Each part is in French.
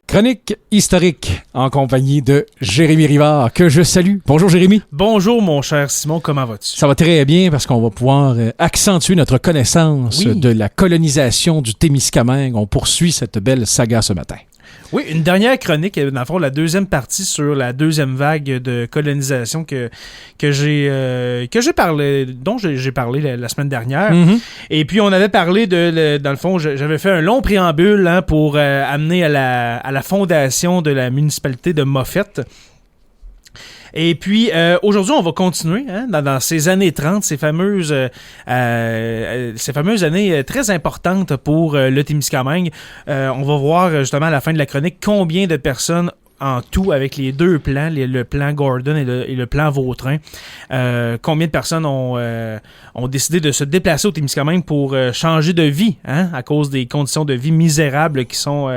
Chronique historique en compagnie de Jérémy Rivard, que je salue. Bonjour Jérémy. Bonjour mon cher Simon, comment vas-tu? Ça va très bien parce qu'on va pouvoir accentuer notre connaissance de la colonisation du Témiscamingue. On poursuit cette belle saga ce matin. Oui, une dernière chronique, dans le fond, la deuxième partie sur la deuxième vague de colonisation dont j'ai parlé la semaine dernière. Mm-hmm. Et puis, on avait parlé dans le fond, j'avais fait un long préambule pour amener à la fondation de la municipalité de Moffett. Et puis, aujourd'hui, on va continuer dans ces années 30, ces fameuses années très importantes pour le Témiscamingue. On va voir justement à la fin de la chronique combien de personnes en tout avec les deux plans, le plan Gordon et le plan Vautrin. Combien de personnes ont décidé de se déplacer au Témiscamingue pour changer de vie à cause des conditions de vie misérables qui sont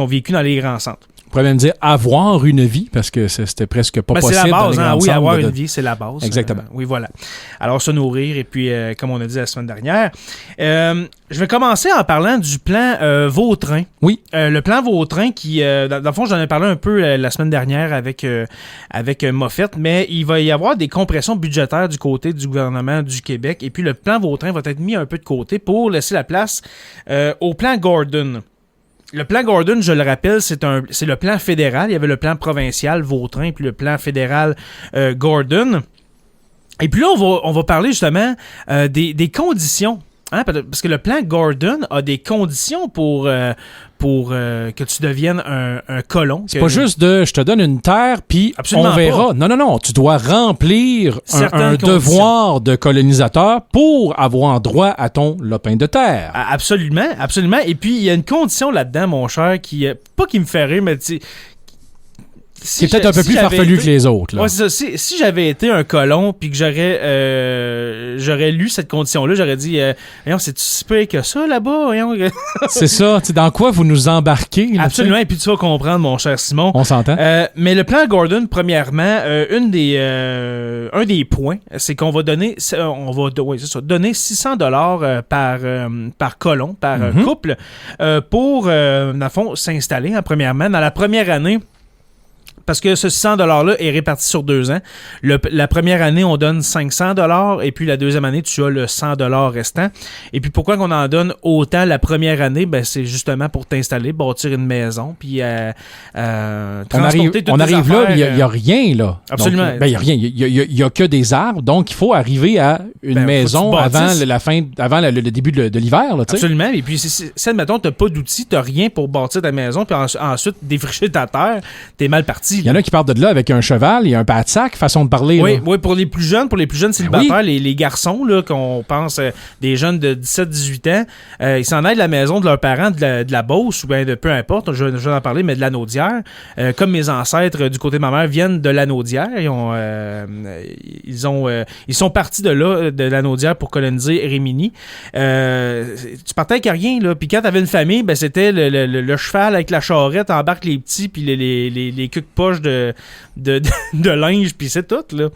vécues dans les grands centres. On pourrait même dire avoir une vie, parce que c'était presque pas possible. C'est la base, dans les oui, avoir une vie, c'est la base. Exactement. Oui, voilà. Alors, se nourrir, et puis, comme on a dit la semaine dernière, je vais commencer en parlant du plan Vautrin. Oui. Le plan Vautrin qui, dans le fond, j'en ai parlé un peu la semaine dernière avec Moffett, mais il va y avoir des compressions budgétaires du côté du gouvernement du Québec, et puis le plan Vautrin va être mis un peu de côté pour laisser la place au plan Gordon. Le plan Gordon, je le rappelle, c'est le plan fédéral. Il y avait le plan provincial Vautrin, puis le plan fédéral Gordon. Et puis là, on va parler justement des conditions. Parce que le plan Gordon a des conditions pour que tu deviennes un colon. C'est pas juste je te donne une terre, puis on verra. Pas. Non. Tu dois remplir un devoir de colonisateur pour avoir droit à ton lopin de terre. Absolument. Et puis, il y a une condition là-dedans, mon cher, pas qui me fait rire, mais c'est peut-être un peu plus farfelu que les autres. Là. Ouais, c'est ça. Si j'avais été un colon puis que j'aurais lu cette condition-là, j'aurais dit c'est-tu si peu que ça là-bas? C'est ça. Dans quoi vous nous embarquez? Là, absolument. Et puis tu vas comprendre, mon cher Simon. On s'entend. Mais le plan Gordon, premièrement, un des points, c'est qu'on va donner donner $600 par colon, par couple, pour, dans le fond, s'installer, premièrement. Dans la première année, parce que ce $100-là est réparti sur 2 ans. La première année, on donne $500 et puis la deuxième année, tu as le $100 restant. Et puis pourquoi qu'on en donne autant la première année? Ben, c'est justement pour t'installer, bâtir une maison, puis transporter toutes tes affaires. On arrive là, il n'y a rien, là. Absolument. Il n'y a rien. Il n'y a que des arbres. Donc, il faut arriver à une maison avant le début de l'hiver. Là, absolument. Et puis, si admettons, tu n'as pas d'outils, tu n'as rien pour bâtir ta maison, puis ensuite défricher ta terre, tu es mal parti. Il y en a qui partent de là avec un cheval et un pas de sac, façon de parler. Oui, pour les plus jeunes célibataires, les garçons, là, qu'on pense des jeunes de 17-18 ans, ils s'en aillent de la maison de leurs parents, de la Beauce, ou bien de peu importe, je vais en parler, mais de l'Anaudière. Comme mes ancêtres du côté de ma mère viennent de l'Anaudière, ils sont partis de là, de l'Anaudière, pour coloniser Rimini. Tu partais avec rien, là, puis quand t'avais une famille, ben c'était le cheval avec la charrette, embarque les petits, puis les culs de poche de linge, puis c'est tout, là.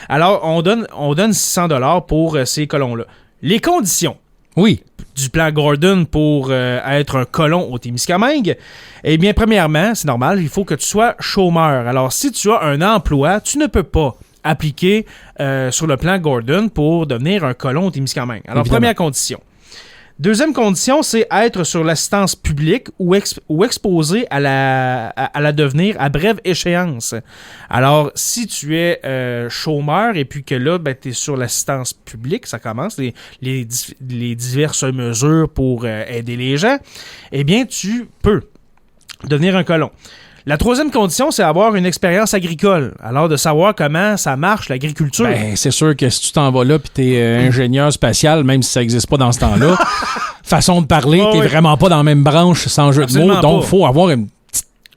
Alors, on donne $600 pour ces colons-là. Les conditions du plan Gordon pour être un colon au Témiscamingue, eh bien, premièrement, c'est normal, il faut que tu sois chômeur. Alors, si tu as un emploi, tu ne peux pas appliquer sur le plan Gordon pour devenir un colon au Témiscamingue. Alors, évidemment. Première condition. Deuxième condition, c'est être sur l'assistance publique ou exposé à la devenir à brève échéance. Alors, si tu es chômeur et puis que là, tu es sur l'assistance publique, ça commence, les diverses mesures pour aider les gens, eh bien, tu peux devenir un colon. La troisième condition, c'est avoir une expérience agricole. Alors, de savoir comment ça marche, l'agriculture. Ben, c'est sûr que si tu t'en vas là puis t'es ingénieur spatial, même si ça n'existe pas dans ce temps-là, façon de parler, t'es vraiment pas dans la même branche sans jeu de mots. Donc, il faut avoir une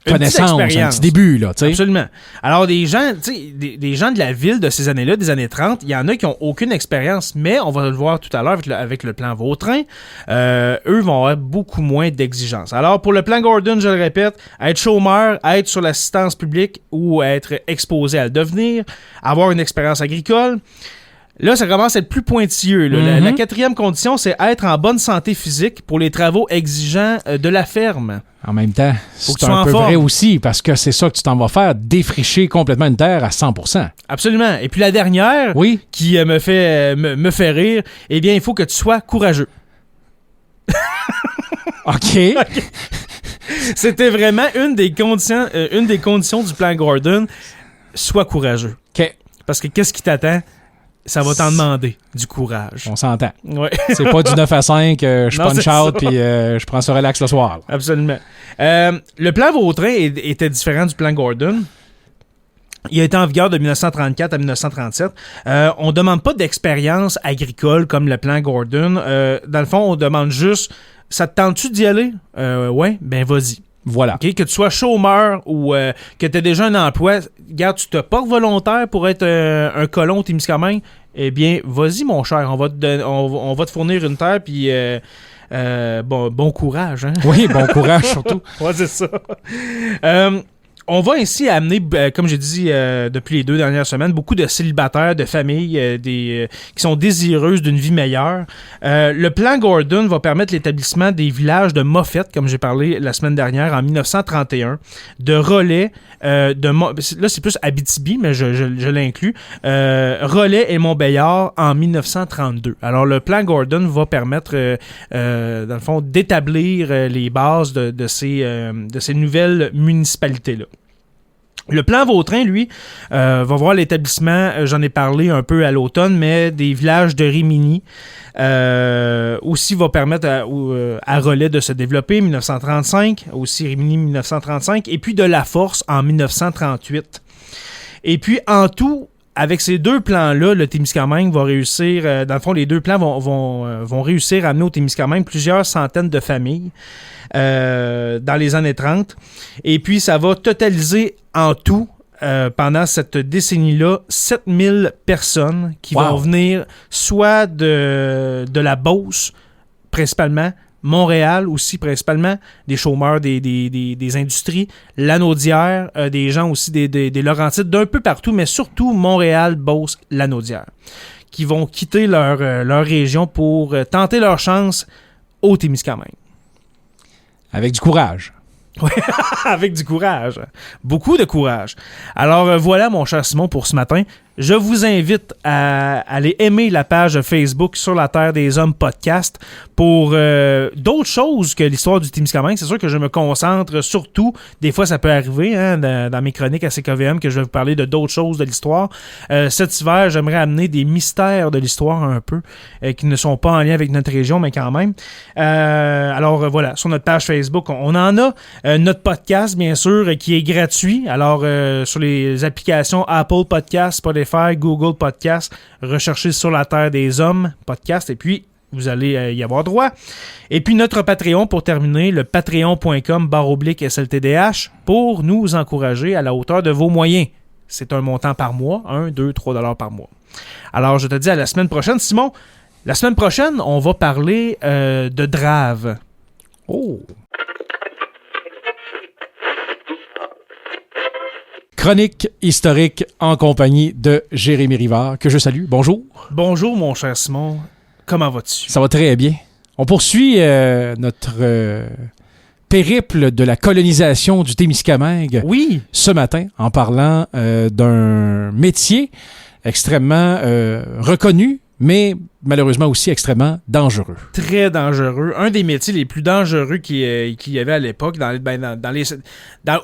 connaissance, un petit début, là, tu sais. Absolument. Alors, des gens de la ville de ces années-là, des années 30, il y en a qui n'ont aucune expérience, mais on va le voir tout à l'heure avec le plan Vautrin, eux vont avoir beaucoup moins d'exigences. Alors, pour le plan Gordon, je le répète, être chômeur, être sur l'assistance publique ou être exposé à le devenir, avoir une expérience agricole. Là, ça commence à être plus pointilleux. Là. La quatrième condition, c'est être en bonne santé physique pour les travaux exigeants de la ferme. En même temps, c'est un peu vrai aussi, parce que c'est ça que tu t'en vas faire, défricher complètement une terre à 100%. Absolument. Et puis la dernière, qui me fait rire, eh bien, il faut que tu sois courageux. OK. C'était vraiment une des conditions du plan Gordon. Sois courageux. OK. Parce que qu'est-ce qui t'attend? Ça va t'en demander du courage. On s'entend. Ouais. C'est pas du 9 à 5, je punch out puis je prends ça relax le soir. Là. Absolument. Le plan Vautrin était différent du plan Gordon. Il a été en vigueur de 1934 à 1937. On ne demande pas d'expérience agricole comme le plan Gordon. Dans le fond, on demande juste, ça te tente-tu d'y aller? Ouais, ben vas-y. Voilà. Okay? Que tu sois chômeur ou que tu aies déjà un emploi, regarde, tu te portes volontaire pour être un colon au Témiscamingue, eh bien, vas-y, mon cher, on va te fournir une terre, puis bon courage. Hein? Oui, bon courage surtout. Ouais, c'est ça. On va ainsi amener, comme j'ai dit depuis les 2 dernières semaines, beaucoup de célibataires, de familles qui sont désireuses d'une vie meilleure. Le plan Gordon va permettre l'établissement des villages de Moffett, comme j'ai parlé la semaine dernière, en 1931, de Relais, là c'est plus Abitibi, mais je l'inclus, Relais et Montbéliard en 1932. Alors le plan Gordon va permettre, dans le fond, d'établir les bases de ces nouvelles municipalités-là. Le plan Vautrin, lui, va voir l'établissement, j'en ai parlé un peu à l'automne, mais des villages de Rimini aussi va permettre à Relais de se développer, 1935, aussi Rimini 1935, et puis de La Force en 1938. Et puis, en tout, avec ces 2 plans-là, le Témiscamingue va réussir, dans le fond, les 2 plans vont réussir à amener au Témiscamingue plusieurs centaines de familles dans les années 30. Et puis, ça va totaliser en tout, pendant cette décennie-là, 7000 personnes qui vont venir soit de la Beauce, principalement, Montréal aussi, principalement, des chômeurs des industries, Lanaudière, des gens aussi des Laurentides, d'un peu partout, mais surtout Montréal, Beauce, Lanaudière, qui vont quitter leur région pour tenter leur chance au Témiscamingue. Avec du courage. Oui, avec du courage. Beaucoup de courage. Alors voilà, mon cher Simon, pour ce matin. Je vous invite à aller aimer la page Facebook Sur la Terre des Hommes podcast pour d'autres choses que l'histoire du Témiscamingue. C'est sûr que je me concentre surtout, des fois ça peut arriver dans mes chroniques à CKVM que je vais vous parler de d'autres choses de l'histoire. Cet hiver, j'aimerais amener des mystères de l'histoire un peu, qui ne sont pas en lien avec notre région, mais quand même. Alors voilà, sur notre page Facebook, on en a. Notre podcast, bien sûr, qui est gratuit. Alors sur les applications Apple Podcasts, Spotify, Google Podcast, recherchez Sur la Terre des Hommes podcast et puis vous allez y avoir droit. Et puis notre Patreon pour terminer, le patreon.com/SLTDH pour nous encourager à la hauteur de vos moyens. C'est un montant par mois, 1, 2, 3 $ par mois. Alors je te dis à la semaine prochaine, Simon. La semaine prochaine, on va parler de Drave. Oh! Chronique historique en compagnie de Jérémy Rivard, que je salue. Bonjour. Bonjour, mon cher Simon. Comment vas-tu? Ça va très bien. On poursuit notre périple de la colonisation du Témiscamingue ce matin en parlant d'un métier extrêmement reconnu, mais malheureusement aussi extrêmement dangereux. Très dangereux. Un des métiers les plus dangereux qu'il y avait à l'époque,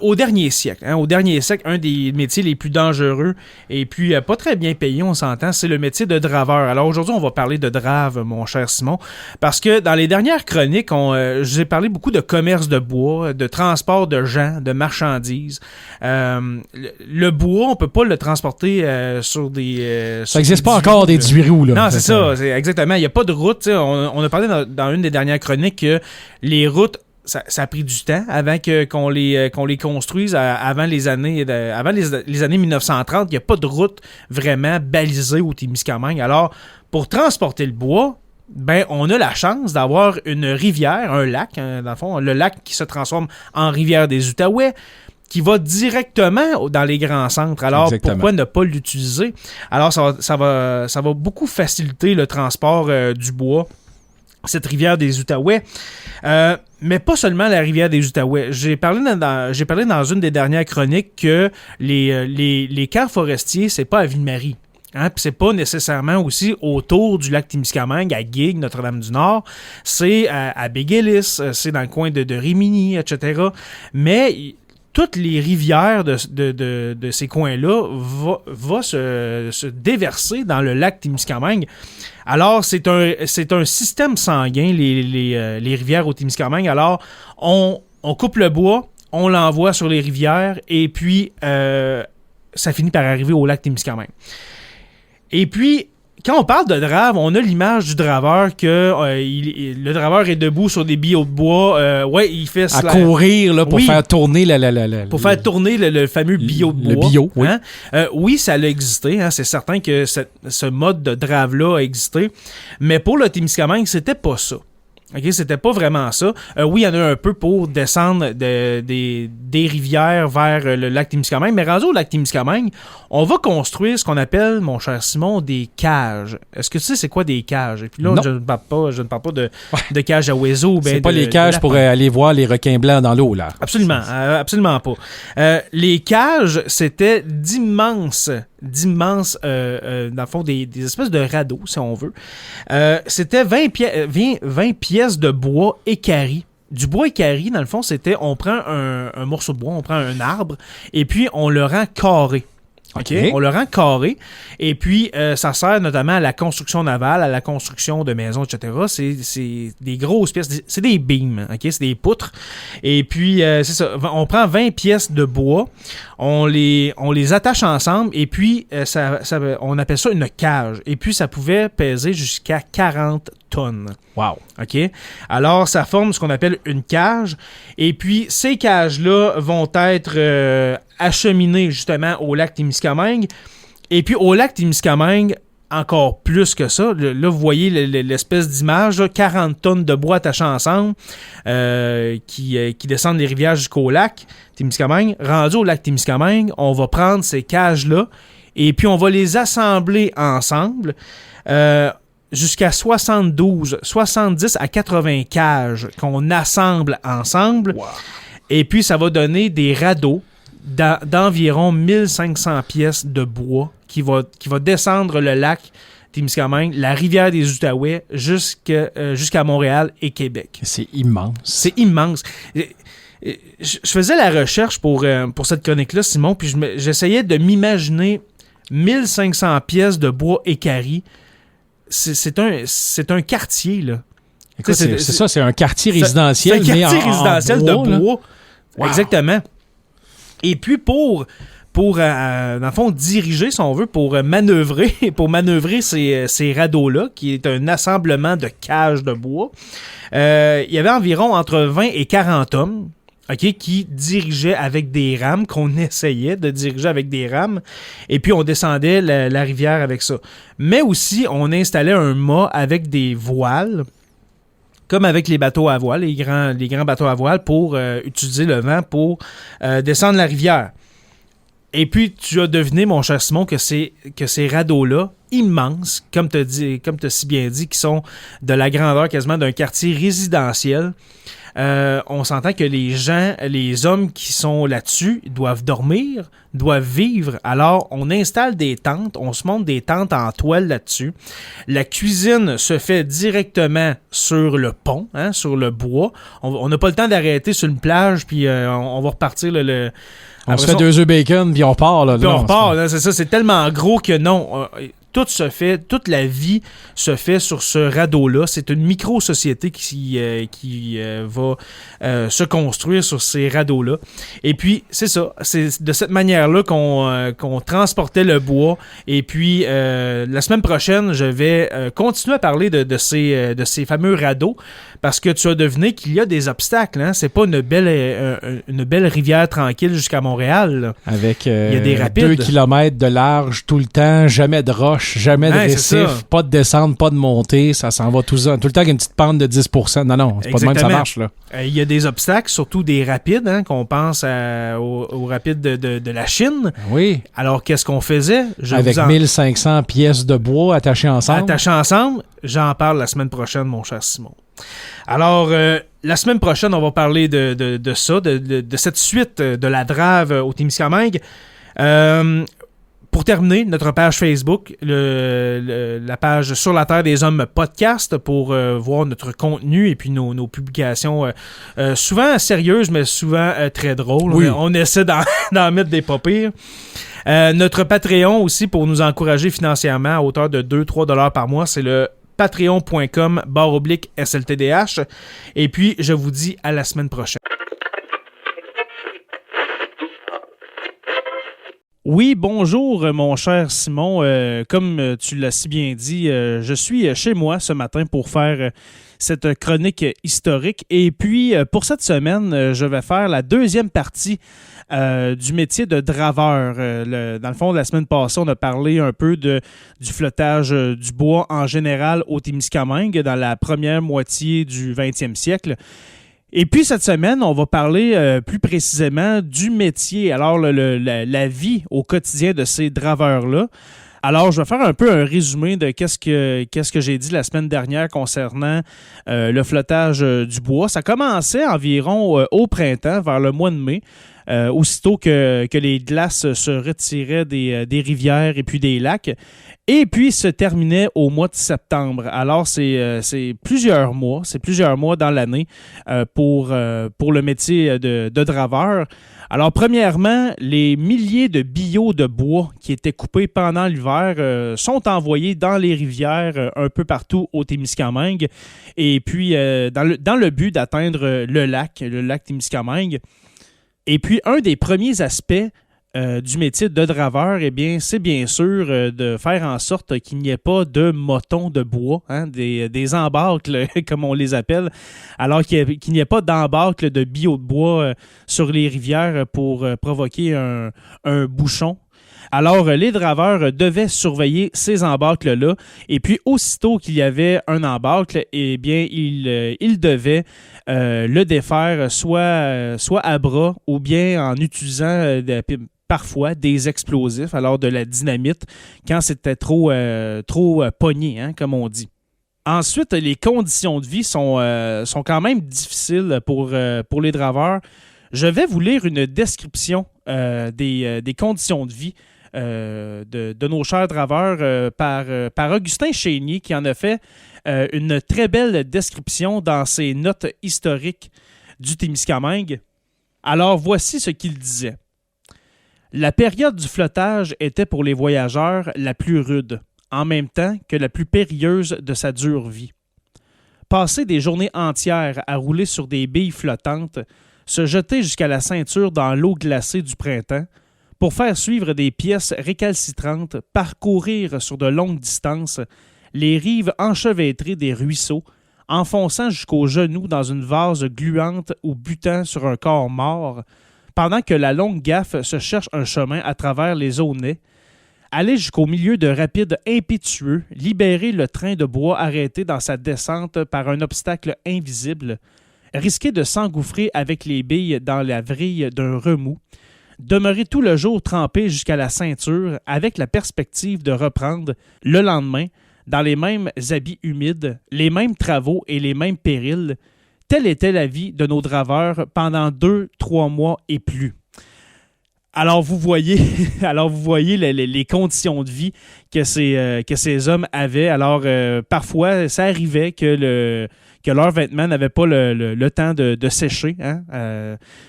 au dernier siècle. Au dernier siècle, un des métiers les plus dangereux et puis pas très bien payé, on s'entend, c'est le métier de draveur. Alors aujourd'hui, on va parler de drave, mon cher Simon, parce que dans les dernières chroniques, je vous ai parlé beaucoup de commerce de bois, de transport de gens, de marchandises. Le bois, on peut pas le transporter sur des... ça n'existe pas encore des 18 roues, là. Non, c'est ça. Exactement. Il n'y a pas de route. On a parlé dans une des dernières chroniques que les routes, ça a pris du temps avant qu'on les construise avant les années 1930. Il n'y a pas de route vraiment balisée au Témiscamingue. Alors, pour transporter le bois, on a la chance d'avoir une rivière, un lac, dans le fond, le lac qui se transforme en rivière des Outaouais, qui va directement dans les grands centres. Alors, Exactement. Pourquoi ne pas l'utiliser? Alors, ça va beaucoup faciliter le transport du bois, cette rivière des Outaouais. Mais pas seulement la rivière des Outaouais. J'ai parlé dans une des dernières chroniques que les camps forestiers, c'est pas à Ville-Marie. Hein, puis c'est pas nécessairement aussi autour du lac Témiscamingue, à Guigues, Notre-Dame-du-Nord. C'est à Béguélis, c'est dans le coin de Rimini, etc. Mais toutes les rivières de ces coins-là vont se déverser dans le lac Témiscamingue. Alors, c'est un système sanguin, les rivières au Témiscamingue. Alors, on coupe le bois, on l'envoie sur les rivières, et puis ça finit par arriver au lac Témiscamingue. Et puis, quand on parle de drave, on a l'image du draveur que le draveur est debout sur des billots de bois. Il fait à courir là, pour faire tourner faire tourner le fameux billot de bois. Le billot, oui. Hein? Oui, ça a existé. Hein? C'est certain que ce mode de drave-là a existé. Mais pour le Témiscamingue, c'était pas ça. OK, c'était pas vraiment ça. Oui, il y en a un peu pour descendre des rivières vers le lac Témiscamingue, mais rendu au lac Témiscamingue, on va construire ce qu'on appelle, mon cher Simon, des cages. Est-ce que tu sais c'est quoi des cages? Et puis là, je ne parle pas de cages à oiseaux. C'est pas les cages pour aller voir les requins blancs dans l'eau, là. Absolument, absolument pas. Les cages, c'était d'immenses, dans le fond, des espèces de radeaux, si on veut. C'était 20 pièces de bois équarri. Du bois équarri, dans le fond, c'était, on prend un morceau de bois, on prend un arbre, et puis on le rend carré. Okay. On le rend carré, et puis ça sert notamment à la construction navale, à la construction de maisons, etc. C'est des grosses pièces, c'est des beams, okay? C'est des poutres. Et puis, c'est ça, on prend 20 pièces de bois, on les attache ensemble, et puis on appelle ça une cage. Et puis, ça pouvait peser jusqu'à 40 tonnes. Wow. OK? Alors, ça forme ce qu'on appelle une cage. Et puis, ces cages-là vont être acheminées justement au lac Témiscamingue. Et puis, au lac Témiscamingue, encore plus que ça. Là, vous voyez l'espèce d'image, là, 40 tonnes de bois attachés ensemble qui descendent les rivières jusqu'au lac Témiscamingue. Rendu au lac Témiscamingue, on va prendre ces cages-là et puis on va les assembler ensemble. Jusqu'à 70 à 80 cages qu'on assemble ensemble. Wow. Et puis, ça va donner des radeaux d'environ 1500 pièces de bois qui va descendre le lac Témiscamingue, la rivière des Outaouais, jusqu'à Montréal et Québec. C'est immense. C'est immense. Je faisais la recherche pour cette chronique-là, Simon, puis j'essayais de m'imaginer 1500 pièces de bois équarri. C'est un quartier, là. Écoute, c'est un quartier résidentiel. C'est un quartier résidentiel de bois. Wow. Exactement. Et puis, pour dans le fond, diriger, si on veut, pour manœuvrer ces radeaux-là, qui est un assemblement de cages de bois, il y avait environ entre 20 et 40 hommes. Okay, qui dirigeait avec des rames, qu'on essayait de diriger avec des rames, et puis on descendait la rivière avec ça. Mais aussi, on installait un mât avec des voiles, comme avec les bateaux à voile, les grands bateaux à voile, pour utiliser le vent pour descendre la rivière. Et puis, tu as deviné, mon cher Simon, que ces radeaux-là, immenses, comme tu as si bien dit, qui sont de la grandeur quasiment d'un quartier résidentiel, on s'entend que les hommes qui sont là-dessus doivent dormir, doivent vivre. Alors, on installe des tentes, on se monte des tentes en toile là-dessus. La cuisine se fait directement sur le pont, hein, sur le bois. On n'a pas le temps d'arrêter sur une plage, puis on va repartir on se fait 2 œufs bacon, puis on part. Puis on repart, là, c'est ça. C'est tellement gros que non. Toute la vie se fait sur ce radeau-là. C'est une micro-société qui va se construire sur ces radeaux-là. Et puis, c'est ça. C'est de cette manière-là qu'on transportait le bois. Et puis, la semaine prochaine, je vais continuer à parler de ces fameux radeaux, parce que tu as deviné qu'il y a des obstacles. Hein? C'est pas une belle rivière tranquille jusqu'à Montréal. Là. Avec il y a des rapides. 2 kilomètres de large tout le temps, jamais de roche. croche, jamais de récif, pas de descente, pas de montée, ça s'en va tout le temps avec une petite pente de 10%. Non, c'est pas de même que ça marche. Là. Il y a des obstacles, surtout des rapides, qu'on pense aux rapides de la Chine. Oui. Alors, qu'est-ce qu'on faisait? Avec 1500 pièces de bois attachées ensemble. J'en parle la semaine prochaine, mon cher Simon. Alors, la semaine prochaine, on va parler de ça, de cette suite de la Drave au Témiscamingue. Pour terminer, notre page Facebook, la page Sur la Terre des Hommes podcast, pour voir notre contenu et puis nos publications souvent sérieuses, mais souvent très drôles. Oui. On essaie d'en mettre des pas pires. Notre Patreon aussi, pour nous encourager financièrement à hauteur de 2-3$ par mois, c'est le patreon.com/SLTDH. Et puis, je vous dis à la semaine prochaine. Oui, bonjour mon cher Simon. Comme tu l'as si bien dit, je suis chez moi ce matin pour faire cette chronique historique. Et puis, pour cette semaine, je vais faire la deuxième partie du métier de draveur. Dans le fond, la semaine passée, on a parlé un peu du flottage du bois en général au Témiscamingue dans la première moitié du 20e siècle. Et puis, cette semaine, on va parler plus précisément du métier, alors la vie au quotidien de ces draveurs-là. Alors, je vais faire un peu un résumé de qu'est-ce que j'ai dit la semaine dernière concernant le flottage du bois. Ça commençait environ au printemps, vers le mois de mai, aussitôt que les glaces se retiraient des rivières et puis des lacs. Et puis, se terminait au mois de septembre. Alors, c'est plusieurs mois dans l'année pour le métier de draveur. Alors, premièrement, les milliers de billots de bois qui étaient coupés pendant l'hiver sont envoyés dans les rivières un peu partout au Témiscamingue. Et puis, dans le but d'atteindre le lac Témiscamingue. Et puis, un des premiers aspects du métier de draveur, eh bien, c'est bien sûr de faire en sorte qu'il n'y ait pas de motons de bois, des embâcles, comme on les appelle, alors qu'il n'y ait pas d'embâcles de billots de bois sur les rivières pour provoquer un bouchon. Alors, les draveurs devaient surveiller ces embâcles-là, et puis aussitôt qu'il y avait un embâcle, eh bien, ils devaient le défaire soit à bras ou bien en utilisant parfois des explosifs, alors de la dynamite, quand c'était trop pogné, comme on dit. Ensuite, les conditions de vie sont quand même difficiles pour les draveurs. Je vais vous lire une description des conditions de vie de nos chers draveurs par Augustin Chénier, qui en a fait une très belle description dans ses notes historiques du Témiscamingue. Alors, voici ce qu'il disait. La période du flottage était pour les voyageurs la plus rude, en même temps que la plus périlleuse de sa dure vie. Passer des journées entières à rouler sur des billes flottantes, se jeter jusqu'à la ceinture dans l'eau glacée du printemps, pour faire suivre des pièces récalcitrantes, parcourir sur de longues distances les rives enchevêtrées des ruisseaux, enfonçant jusqu'aux genoux dans une vase gluante ou butant sur un corps mort, pendant que la longue gaffe se cherche un chemin à travers les aunais, aller jusqu'au milieu de rapides impétueux, libérer le train de bois arrêté dans sa descente par un obstacle invisible, risquer de s'engouffrer avec les billes dans la vrille d'un remous, demeurer tout le jour trempé jusqu'à la ceinture avec la perspective de reprendre, le lendemain, dans les mêmes habits humides, les mêmes travaux et les mêmes périls. Telle était la vie de nos draveurs pendant 2-3 mois et plus. Alors vous voyez les conditions de vie que ces hommes avaient. Alors parfois, ça arrivait que leurs vêtements n'avaient pas le temps de sécher.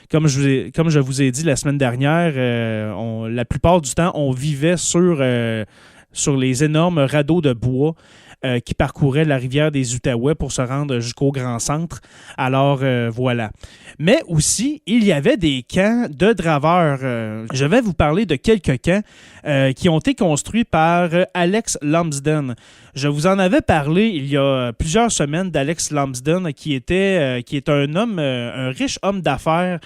Comme je vous ai dit la semaine dernière, la plupart du temps, on vivait sur les énormes radeaux de bois qui parcouraient la rivière des Outaouais pour se rendre jusqu'au Grand Centre. Alors, voilà. Mais aussi, il y avait des camps de draveurs. Je vais vous parler de quelques camps qui ont été construits par Alex Lumsden. Je vous en avais parlé il y a plusieurs semaines d'Alex Lumsden, qui est un riche homme d'affaires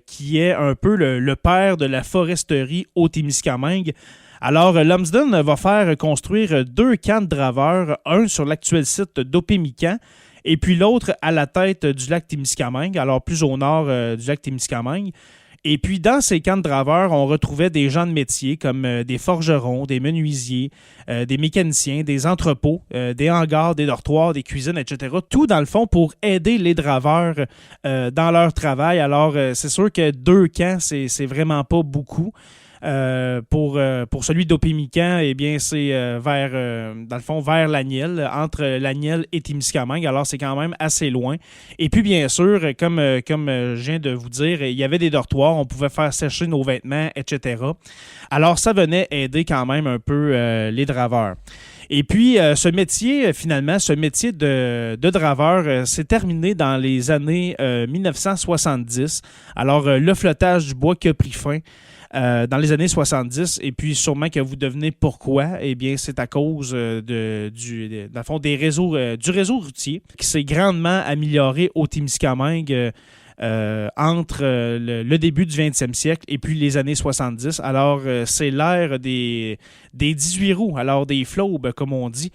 qui est un peu le père de la foresterie au Témiscamingue. Alors, Lumsden va faire construire 2 camps de draveurs, un sur l'actuel site d'Opémican, et puis l'autre à la tête du lac Témiscamingue, alors plus au nord du lac Témiscamingue. Et puis, dans ces camps de draveurs, on retrouvait des gens de métier comme des forgerons, des menuisiers, des mécaniciens, des entrepôts, des hangars, des dortoirs, des cuisines, etc. Tout, dans le fond, pour aider les draveurs dans leur travail. Alors, c'est sûr que 2 camps, c'est vraiment pas beaucoup. Pour celui d'Opémican, eh bien, c'est dans le fond, vers l'Aniel, entre l'Aniel et Témiscamingue. Alors, c'est quand même assez loin. Et puis, bien sûr, comme je viens de vous dire, il y avait des dortoirs, on pouvait faire sécher nos vêtements, etc. Alors, ça venait aider quand même un peu les draveurs. Et puis, ce métier de draveur s'est terminé dans les années 1970. Alors, le flottage du bois qui a pris fin dans les années 70, et puis sûrement que vous devenez pourquoi. Eh bien, c'est à cause du réseau routier qui s'est grandement amélioré au Témiscamingue entre le début du 20e siècle et puis les années 70. Alors, c'est l'ère des 18 roues, alors des flobes, comme on dit,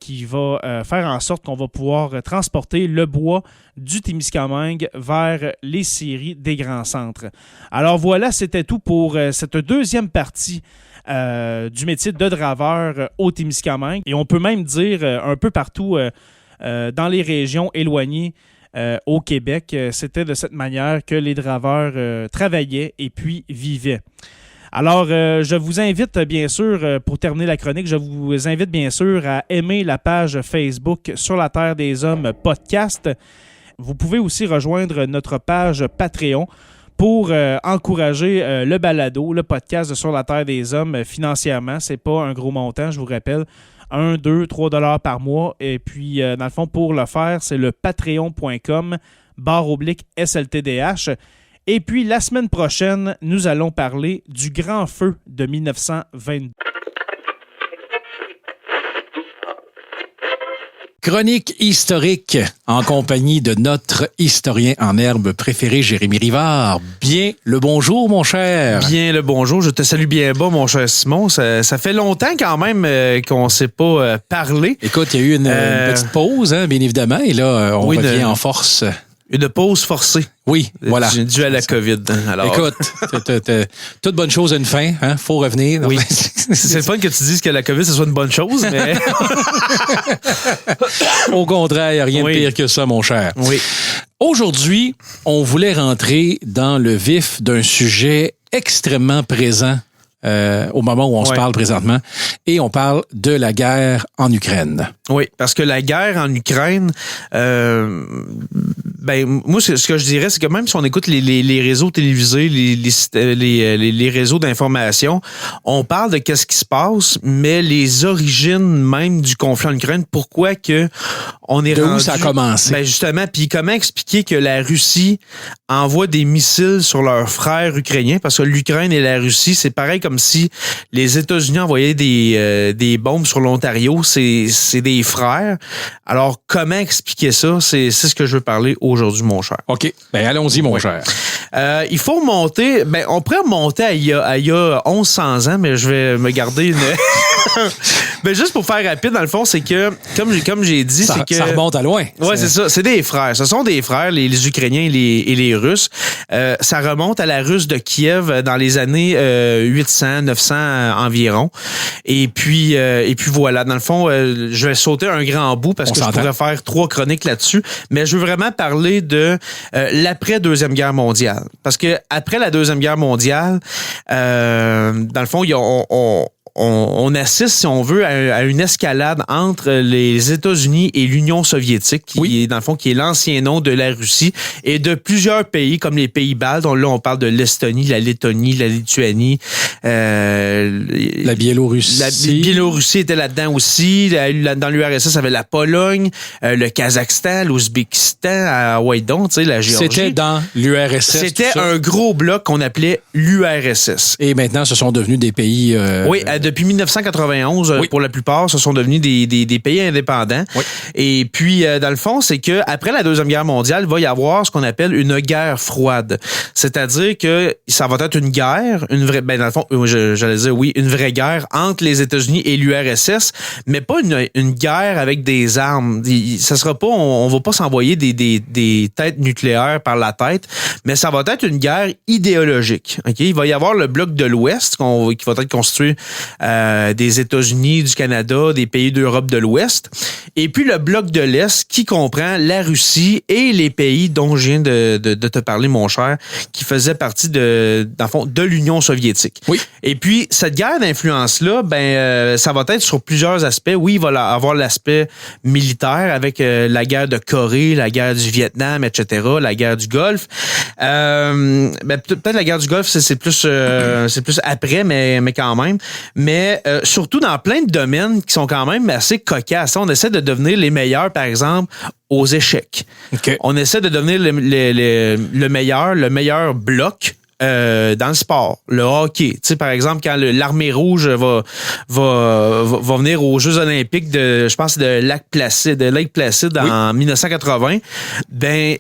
qui va faire en sorte qu'on va pouvoir transporter le bois du Témiscamingue vers les scieries des grands centres. Alors voilà, c'était tout pour cette deuxième partie du métier de draveur au Témiscamingue. Et on peut même dire un peu partout dans les régions éloignées au Québec, c'était de cette manière que les draveurs travaillaient et puis vivaient. Alors, je vous invite bien sûr, pour terminer la chronique, je vous invite bien sûr à aimer la page Facebook Sur la Terre des Hommes podcast. Vous pouvez aussi rejoindre notre page Patreon pour encourager le balado, le podcast de Sur la Terre des Hommes financièrement. C'est pas un gros montant, je vous rappelle. 1, 2, 3 $ par mois. Et puis, dans le fond, pour le faire, c'est le patreon.com/SLTDH. Et puis, la semaine prochaine, nous allons parler du grand feu de 1922. Chronique historique en compagnie de notre historien en herbe préféré, Jérémy Rivard. Bien le bonjour, mon cher. Bien le bonjour. Je te salue bien bas, mon cher Simon. Ça fait longtemps quand même qu'on ne s'est pas parlé. Écoute, il y a eu une petite pause, hein, bien évidemment, et là, on revient en force. Une pause forcée. Oui, voilà. Dû à la COVID. Alors... Écoute, toute bonne chose a une fin, hein? Faut revenir. Oui. C'est le fun que tu dises que la COVID, ce soit une bonne chose, mais... Au contraire, il n'y a rien de pire que ça, mon cher. Oui. Aujourd'hui, on voulait rentrer dans le vif d'un sujet extrêmement présent au moment où on se parle présentement, et on parle de la guerre en Ukraine. Oui, parce que la guerre en Ukraine, moi, ce que je dirais, c'est que même si on écoute les réseaux télévisés, les réseaux d'information, on parle de qu'est-ce qui se passe, mais les origines même du conflit en Ukraine, pourquoi que on est rendu... Où ça a commencé? Ben justement, puis comment expliquer que la Russie envoie des missiles sur leurs frères ukrainiens, parce que l'Ukraine et la Russie, c'est pareil comme si les États-Unis envoyaient des bombes sur l'Ontario, c'est des frères. Alors, comment expliquer ça? C'est ce que je veux parler aujourd'hui, mon cher. OK. Ben allons-y, mon cher. Il faut monter... on pourrait remonter à il y a 1100 ans, mais je vais me garder une... Mais juste pour faire rapide, dans le fond, c'est que, comme j'ai dit, c'est que... Ça remonte à loin. Ouais, c'est ça. C'est des frères. Ce sont des frères, les Ukrainiens et les Russes. Ça remonte à la Russe de Kiev dans les années 800, 900 environ. Et puis voilà. Dans le fond, je vais sauter un grand bout parce que je pourrais faire 3 chroniques là-dessus. Mais je veux vraiment parler de l'après-Deuxième Guerre mondiale. Parce que après la Deuxième Guerre mondiale, dans le fond, on assiste, si on veut, à une escalade entre les États-Unis et l'Union soviétique, qui est, dans le fond, qui est l'ancien nom de la Russie, et de plusieurs pays, comme les pays baltes. Là, on parle de l'Estonie, la Lettonie, la Lituanie. La Biélorussie. La Biélorussie était là-dedans aussi. Dans l'URSS, ça avait la Pologne, le Kazakhstan, l'Ouzbékistan, donc, tu sais, la Géorgie. C'était dans l'URSS. C'était un gros bloc qu'on appelait l'URSS. Et maintenant, ce sont devenus des pays... depuis 1991, pour la plupart, ce sont devenus des pays indépendants. Oui. Et puis, dans le fond, c'est que après la Deuxième Guerre mondiale, il va y avoir ce qu'on appelle une guerre froide. C'est-à-dire que ça va être une guerre, une vraie, dans le fond, j'allais dire une vraie guerre entre les États-Unis et l'URSS, mais pas une guerre avec des armes. Ça sera pas, on va pas s'envoyer des têtes nucléaires par la tête, mais ça va être une guerre idéologique. Okay? Il va y avoir le bloc de l'Ouest qui va être constitué des États-Unis, du Canada, des pays d'Europe de l'Ouest, et puis le bloc de l'Est qui comprend la Russie et les pays dont je viens de te parler, mon cher, qui faisaient partie dans le fond, de l'Union soviétique. Oui. Et puis, cette guerre d'influence-là, ça va être sur plusieurs aspects. Oui, il va avoir l'aspect militaire avec la guerre de Corée, la guerre du Vietnam, etc., la guerre du Golfe. Peut-être la guerre du Golfe, c'est plus après, mais quand même. Mais surtout dans plein de domaines qui sont quand même assez cocasses. On essaie de devenir les meilleurs, par exemple, aux échecs. Okay. On essaie de devenir le meilleur bloc dans le sport, le hockey. Tu sais, par exemple, quand l'armée rouge va venir aux Jeux olympiques de Lake Placide en 1980,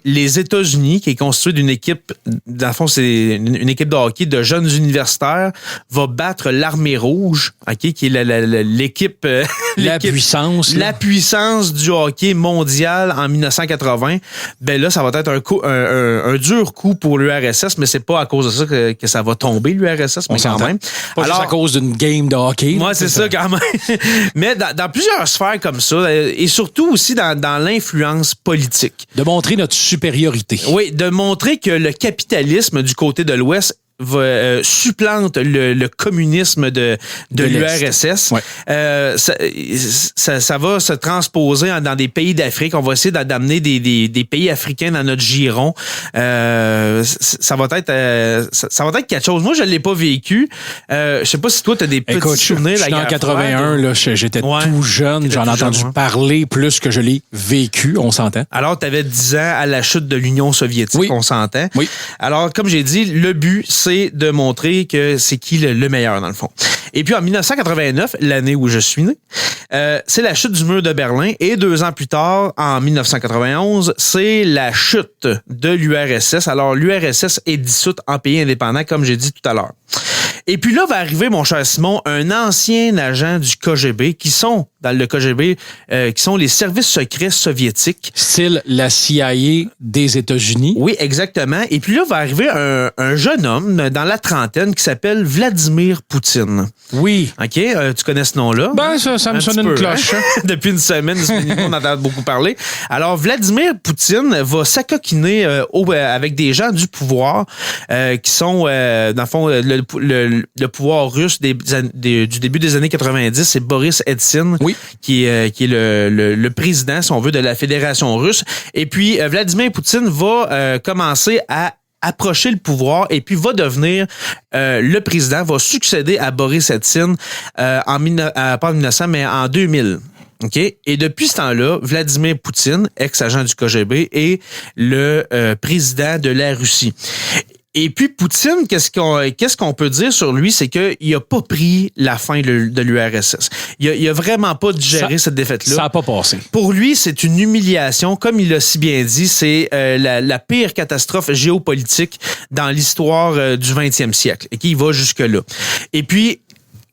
les États-Unis, qui est constitué d'une équipe, dans le fond, c'est une équipe de hockey de jeunes universitaires, va battre l'armée rouge, qui est l'équipe... la puissance du hockey mondial en 1980. Là, ça va être un dur coup pour l'URSS, mais c'est pas à cause de ça que ça va tomber, l'URSS, mais quand même. Pas juste à cause d'une game de hockey. Moi, c'est ça quand même. Mais dans plusieurs sphères comme ça, et surtout aussi dans l'influence politique. De montrer notre supériorité. Oui, de montrer que le capitalisme du côté de l'Ouest supplante le communisme de l'URSS. Ouais. Ça va se transposer dans des pays d'Afrique. On va essayer d'amener des pays africains dans notre giron. Ça va être quelque chose. Moi, je l'ai pas vécu. Je sais pas si toi, tu as des petits souvenirs. Je suis en 81, là, j'étais tout jeune. J'en ai entendu parler plus que je l'ai vécu, on s'entend. Alors, tu avais 10 ans à la chute de l'Union soviétique, on s'entend. Oui. Alors, comme j'ai dit, le but, c'est de montrer que c'est qui le meilleur, dans le fond. Et puis, en 1989, l'année où je suis né, c'est la chute du mur de Berlin. Et 2 ans plus tard, en 1991, c'est la chute de l'URSS. Alors, l'URSS est dissoute en pays indépendant, comme j'ai dit tout à l'heure. Et puis là va arriver, mon cher Simon, un ancien agent du KGB qui sont dans le KGB, qui sont les services secrets soviétiques. Style la CIA des États-Unis. Oui, exactement. Et puis là va arriver un jeune homme dans la trentaine qui s'appelle Vladimir Poutine. Oui. OK, tu connais ce nom-là? Ça me sonne une cloche. Hein? Depuis une semaine, on en a beaucoup parlé. Alors, Vladimir Poutine va s'acoquiner avec des gens du pouvoir qui sont, dans le fond, le pouvoir russe du début des années 90, c'est Boris Eltsine, qui est le président, si on veut, de la Fédération russe. Et puis, Vladimir Poutine va commencer à approcher le pouvoir et puis va devenir le président, va succéder à Boris Eltsine pas en 1900, mais en 2000. OK? Et depuis ce temps-là, Vladimir Poutine, ex-agent du KGB, est le président de la Russie. Et puis, Poutine, qu'est-ce qu'on peut dire sur lui? C'est qu'il a pas pris la fin de l'URSS. Il a vraiment pas digéré cette défaite-là. Ça a pas passé. Pour lui, c'est une humiliation. Comme il l'a si bien dit, c'est la pire catastrophe géopolitique dans l'histoire du 20e siècle. Et qui va jusque-là. Et puis,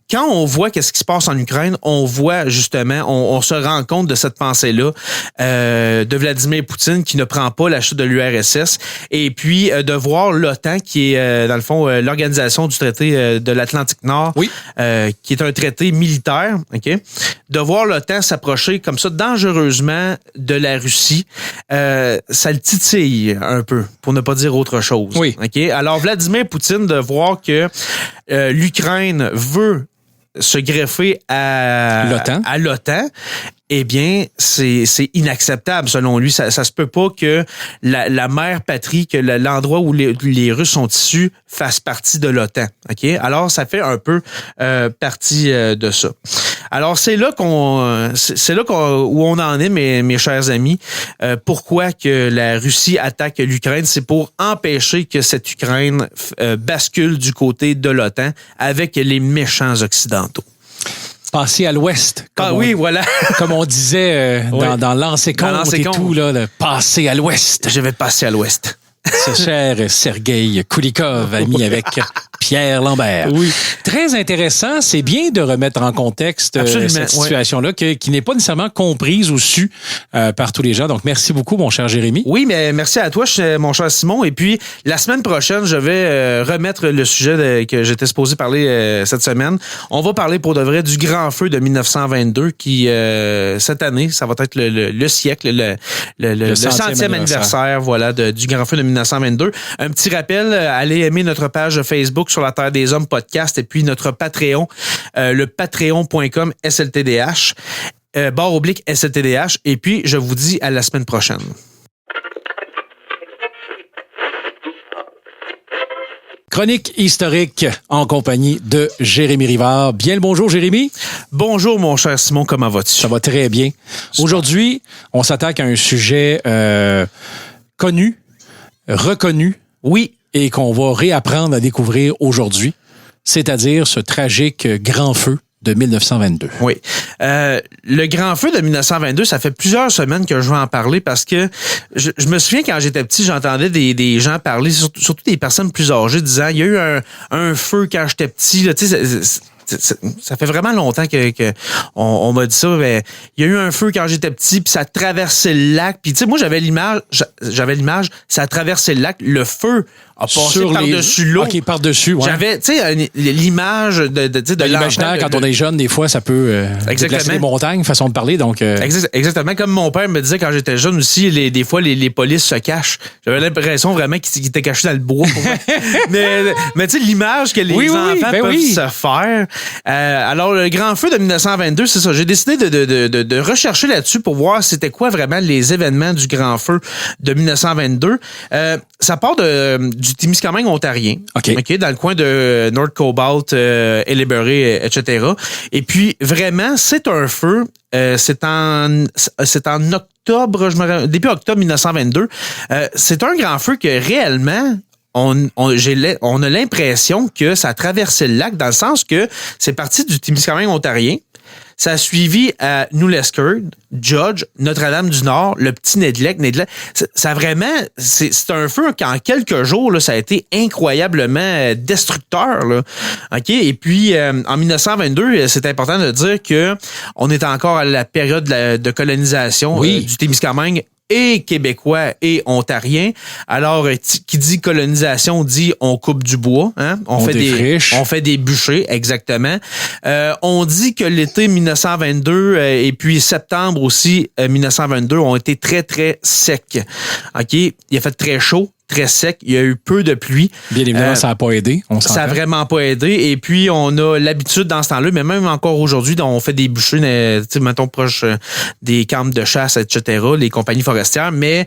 quand on voit qu'est-ce qui se passe en Ukraine, on voit justement, on se rend compte de cette pensée-là de Vladimir Poutine qui ne prend pas la chute de l'URSS et puis de voir l'OTAN qui est dans le fond l'organisation du traité de l'Atlantique Nord, qui est un traité militaire, ok, de voir l'OTAN s'approcher comme ça dangereusement de la Russie, ça le titille un peu, pour ne pas dire autre chose. Oui. Ok. Alors Vladimir Poutine de voir que l'Ukraine veut se greffer à l'OTAN, eh bien, c'est inacceptable selon lui. Ça se peut pas que la mère patrie, que l'endroit où les Russes sont issus fasse partie de l'OTAN. Ok, alors ça fait un peu partie de ça. Alors c'est là où on en est, mes chers amis. Pourquoi que la Russie attaque l'Ukraine, c'est pour empêcher que cette Ukraine bascule du côté de l'OTAN avec les méchants occidentaux. Passer à l'ouest. Voilà. Comme on disait dans Lancer Compte et tout, là, le passer à l'ouest. Je vais passer à l'ouest. Ce cher Sergueï Koulikov, ami avec Pierre Lambert. Oui. Très intéressant. C'est bien de remettre en contexte cette situation-là qui n'est pas nécessairement comprise ou su par tous les gens. Donc, merci beaucoup, mon cher Jérémy. Oui, mais merci à toi, mon cher Simon. Et puis, la semaine prochaine, je vais remettre le sujet que j'étais supposé parler cette semaine. On va parler pour de vrai du grand feu de 1922 qui, cette année, ça va être le siècle, le 100e anniversaire du grand feu de 1922. Un petit rappel, allez aimer notre page Facebook sur la Terre des Hommes podcast et puis notre Patreon, le patreon.com SLTDH, /SLTDH. Et puis, je vous dis à la semaine prochaine. Chronique historique en compagnie de Jérémy Rivard. Bien le bonjour, Jérémy. Bonjour, mon cher Simon. Comment vas-tu? Ça va très bien. Aujourd'hui, on s'attaque à un sujet connu, reconnu, oui, et qu'on va réapprendre à découvrir aujourd'hui, c'est-à-dire ce tragique grand feu de 1922. Oui. Le grand feu de 1922, ça fait plusieurs semaines que je vais en parler parce que je me souviens quand j'étais petit, j'entendais des gens parler, surtout des personnes plus âgées, disant il y a eu un feu quand j'étais petit. Là, tu sais, ça fait vraiment longtemps que on m'a dit ça. Mais il y a eu un feu quand j'étais petit, puis ça traversait le lac. Puis tu sais, moi j'avais l'image, ça a traversé le lac, le feu a passé par-dessus l'eau. OK, par-dessus, ouais. J'avais, tu sais, l'image de l'imaginaire, quand on est jeune, des fois, ça peut déplacer les montagnes, façon de parler. Donc, Exactement. Comme mon père me disait quand j'étais jeune aussi, des fois, les polices se cachent. J'avais l'impression vraiment qu'ils étaient cachés dans le bois. mais tu sais, l'image que les enfants peuvent se faire. Alors, le grand feu de 1922, c'est ça. J'ai décidé de rechercher là-dessus pour voir c'était quoi vraiment les événements du grand feu de 1922. Ça part du Témiscamingue ontarien, OK, dans le coin de North Cobalt, Ellebury, etc. Et puis, vraiment, c'est un feu. C'est en octobre, début octobre 1922. C'est un grand feu que réellement, on a l'impression que ça a traversé le lac dans le sens que c'est parti du Témiscamingue ontarien. Ça a suivi à New Lescard, Judge, Notre-Dame-du-Nord, le petit Nedlec. Ça vraiment, c'est un feu qu'en quelques jours, là, ça a été incroyablement destructeur. Là. OK? Et puis, en 1922, c'est important de dire que on est encore à la période de colonisation du Témiscamingue et québécois et ontarien. Alors, qui dit colonisation dit on coupe du bois, hein? On fait des bûchers, exactement. On dit que l'été 1922 et puis septembre aussi 1922 ont été très, très secs. OK? Il a fait très chaud, très sec. Il y a eu peu de pluie. Bien évidemment, ça n'a pas aidé. Ça n'a vraiment pas aidé. Et puis, on a l'habitude dans ce temps-là, mais même encore aujourd'hui, on fait des bûchers, mettons, proche des camps de chasse, etc., les compagnies forestières. Mais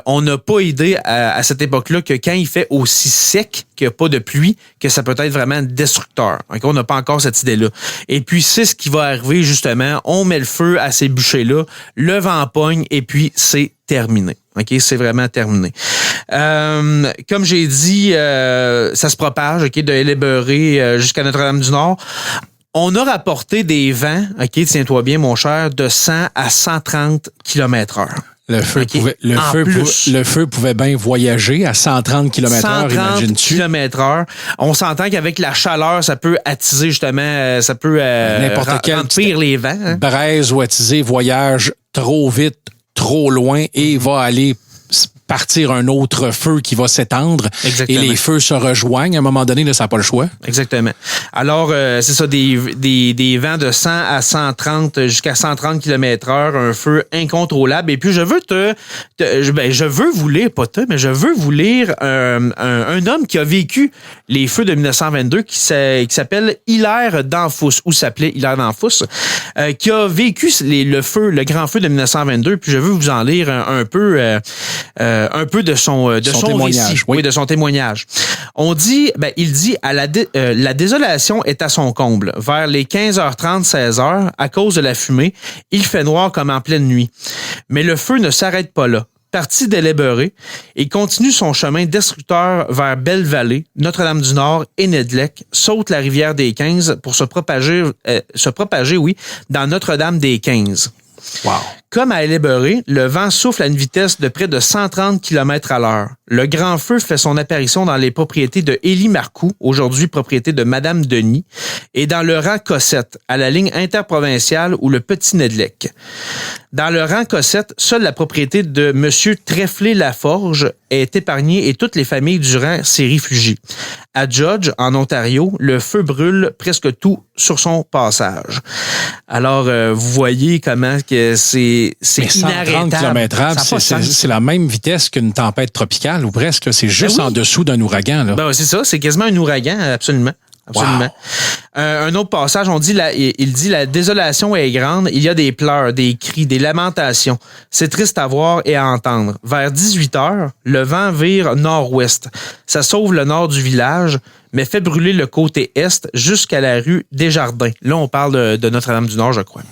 on n'a pas idée à cette époque-là que quand il fait aussi sec, qu'il n'y a pas de pluie, que ça peut être vraiment destructeur. Okay? On n'a pas encore cette idée-là. Et puis, c'est ce qui va arriver, justement. On met le feu à ces bûchers-là, le vent pogne, et puis c'est terminé. OK, c'est vraiment terminé. Comme j'ai dit, ça se propage, OK, de Ellebury jusqu'à Notre-Dame-du-Nord. On a rapporté des vents, OK, tiens-toi bien, mon cher, de 100 à 130 km/h. Le feu pouvait bien voyager à 130 km/h, imagines-tu? 130 km/h. On s'entend qu'avec la chaleur, ça peut attiser justement, ça peut remplir les vents. Hein? Braise ou attiser voyage trop vite, trop loin et va aller partir un autre feu qui va s'étendre. Exactement. Et les feux se rejoignent. À un moment donné, là, ça n'a pas le choix. Exactement. Alors, c'est ça, des vents de 100 à 130 jusqu'à 130 km/h, un feu incontrôlable. Et puis, je veux vous lire, pas toi, mais je veux vous lire un homme qui a vécu les feux de 1922 qui s'appelle Hilaire d'Anfous, ou s'appelait Hilaire d'Anfous, qui a vécu le grand feu de 1922. Puis, je veux vous en lire un peu de son récit, de son témoignage. Il dit la désolation est à son comble. Vers les 15h30, 16h, à cause de la fumée, il fait noir comme en pleine nuit. Mais le feu ne s'arrête pas là. Parti d'Ellesbury, il continue son chemin destructeur vers Belle-Vallée, Notre-Dame-du-Nord et Nedlec, saute la rivière des 15 pour se propager, dans Notre-Dame-des-15. Wow. Comme à Ellesbury, le vent souffle à une vitesse de près de 130 km à l'heure. Le grand feu fait son apparition dans les propriétés de Élie Marcoux, aujourd'hui propriété de Madame Denis, et dans le rang Cossette, à la ligne interprovinciale ou le Petit Nedlec. Dans le rang Cossette, seule la propriété de M. Trefflé-Laforge est épargnée et toutes les familles du rang s'y réfugient. À Judge, en Ontario, le feu brûle presque tout sur son passage. Alors, vous voyez comment que c'est inarrêtable. 130 km/h, c'est la même vitesse qu'une tempête tropicale ou presque. Là, c'est juste en dessous d'un ouragan. Là. Ben, c'est ça, c'est quasiment un ouragan, absolument. Absolument. Wow. Un autre passage, on dit, il dit la désolation est grande, il y a des pleurs, des cris, des lamentations. C'est triste à voir et à entendre. Vers 18 heures, le vent vire nord-ouest. Ça sauve le nord du village, mais fait brûler le côté est jusqu'à la rue Desjardins. Là, on parle de Notre-Dame-du-Nord, je crois.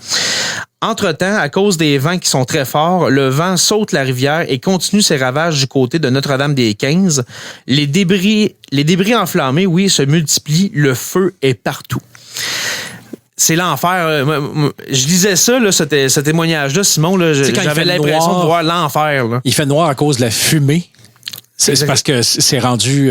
Entre-temps, à cause des vents qui sont très forts, le vent saute la rivière et continue ses ravages du côté de Notre-Dame-des-15. Les débris enflammés, oui, se multiplient. Le feu est partout. C'est l'enfer. Je lisais ça, là, ce témoignage-là, Simon. Là, j'avais l'impression de voir l'enfer. Là. Il fait noir à cause de la fumée. C'est parce que c'est rendu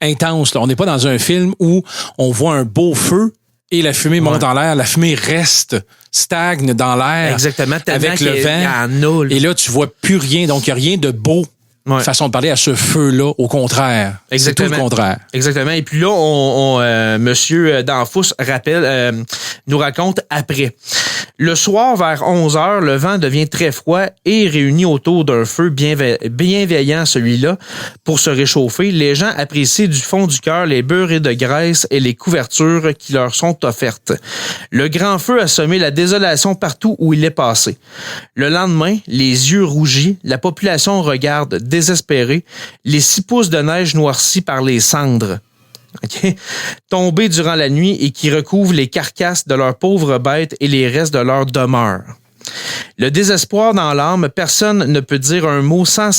intense. Là. On n'est pas dans un film où on voit un beau feu et la fumée monte en l'air. La fumée reste, stagne dans l'air. Exactement. Avec le vent. Et là, tu vois plus rien. Donc, il n'y a rien de beau. Ouais. Façon de parler à ce feu-là, au contraire. Exactement. C'est tout le contraire. Exactement. Et puis là, Monsieur Danfous nous raconte après. Le soir, vers 11h, le vent devient très froid et réuni autour d'un feu bienveillant, celui-là, pour se réchauffer. Les gens apprécient du fond du cœur les beurrés de graisse et les couvertures qui leur sont offertes. Le grand feu a semé la désolation partout où il est passé. Le lendemain, les yeux rougis, la population regarde désespérée, les 6 pouces de neige noircis par les cendres. Okay. Tombés durant la nuit et qui recouvrent les carcasses de leurs pauvres bêtes et les restes de leur demeure. Le désespoir dans l'âme, personne ne peut dire un mot sans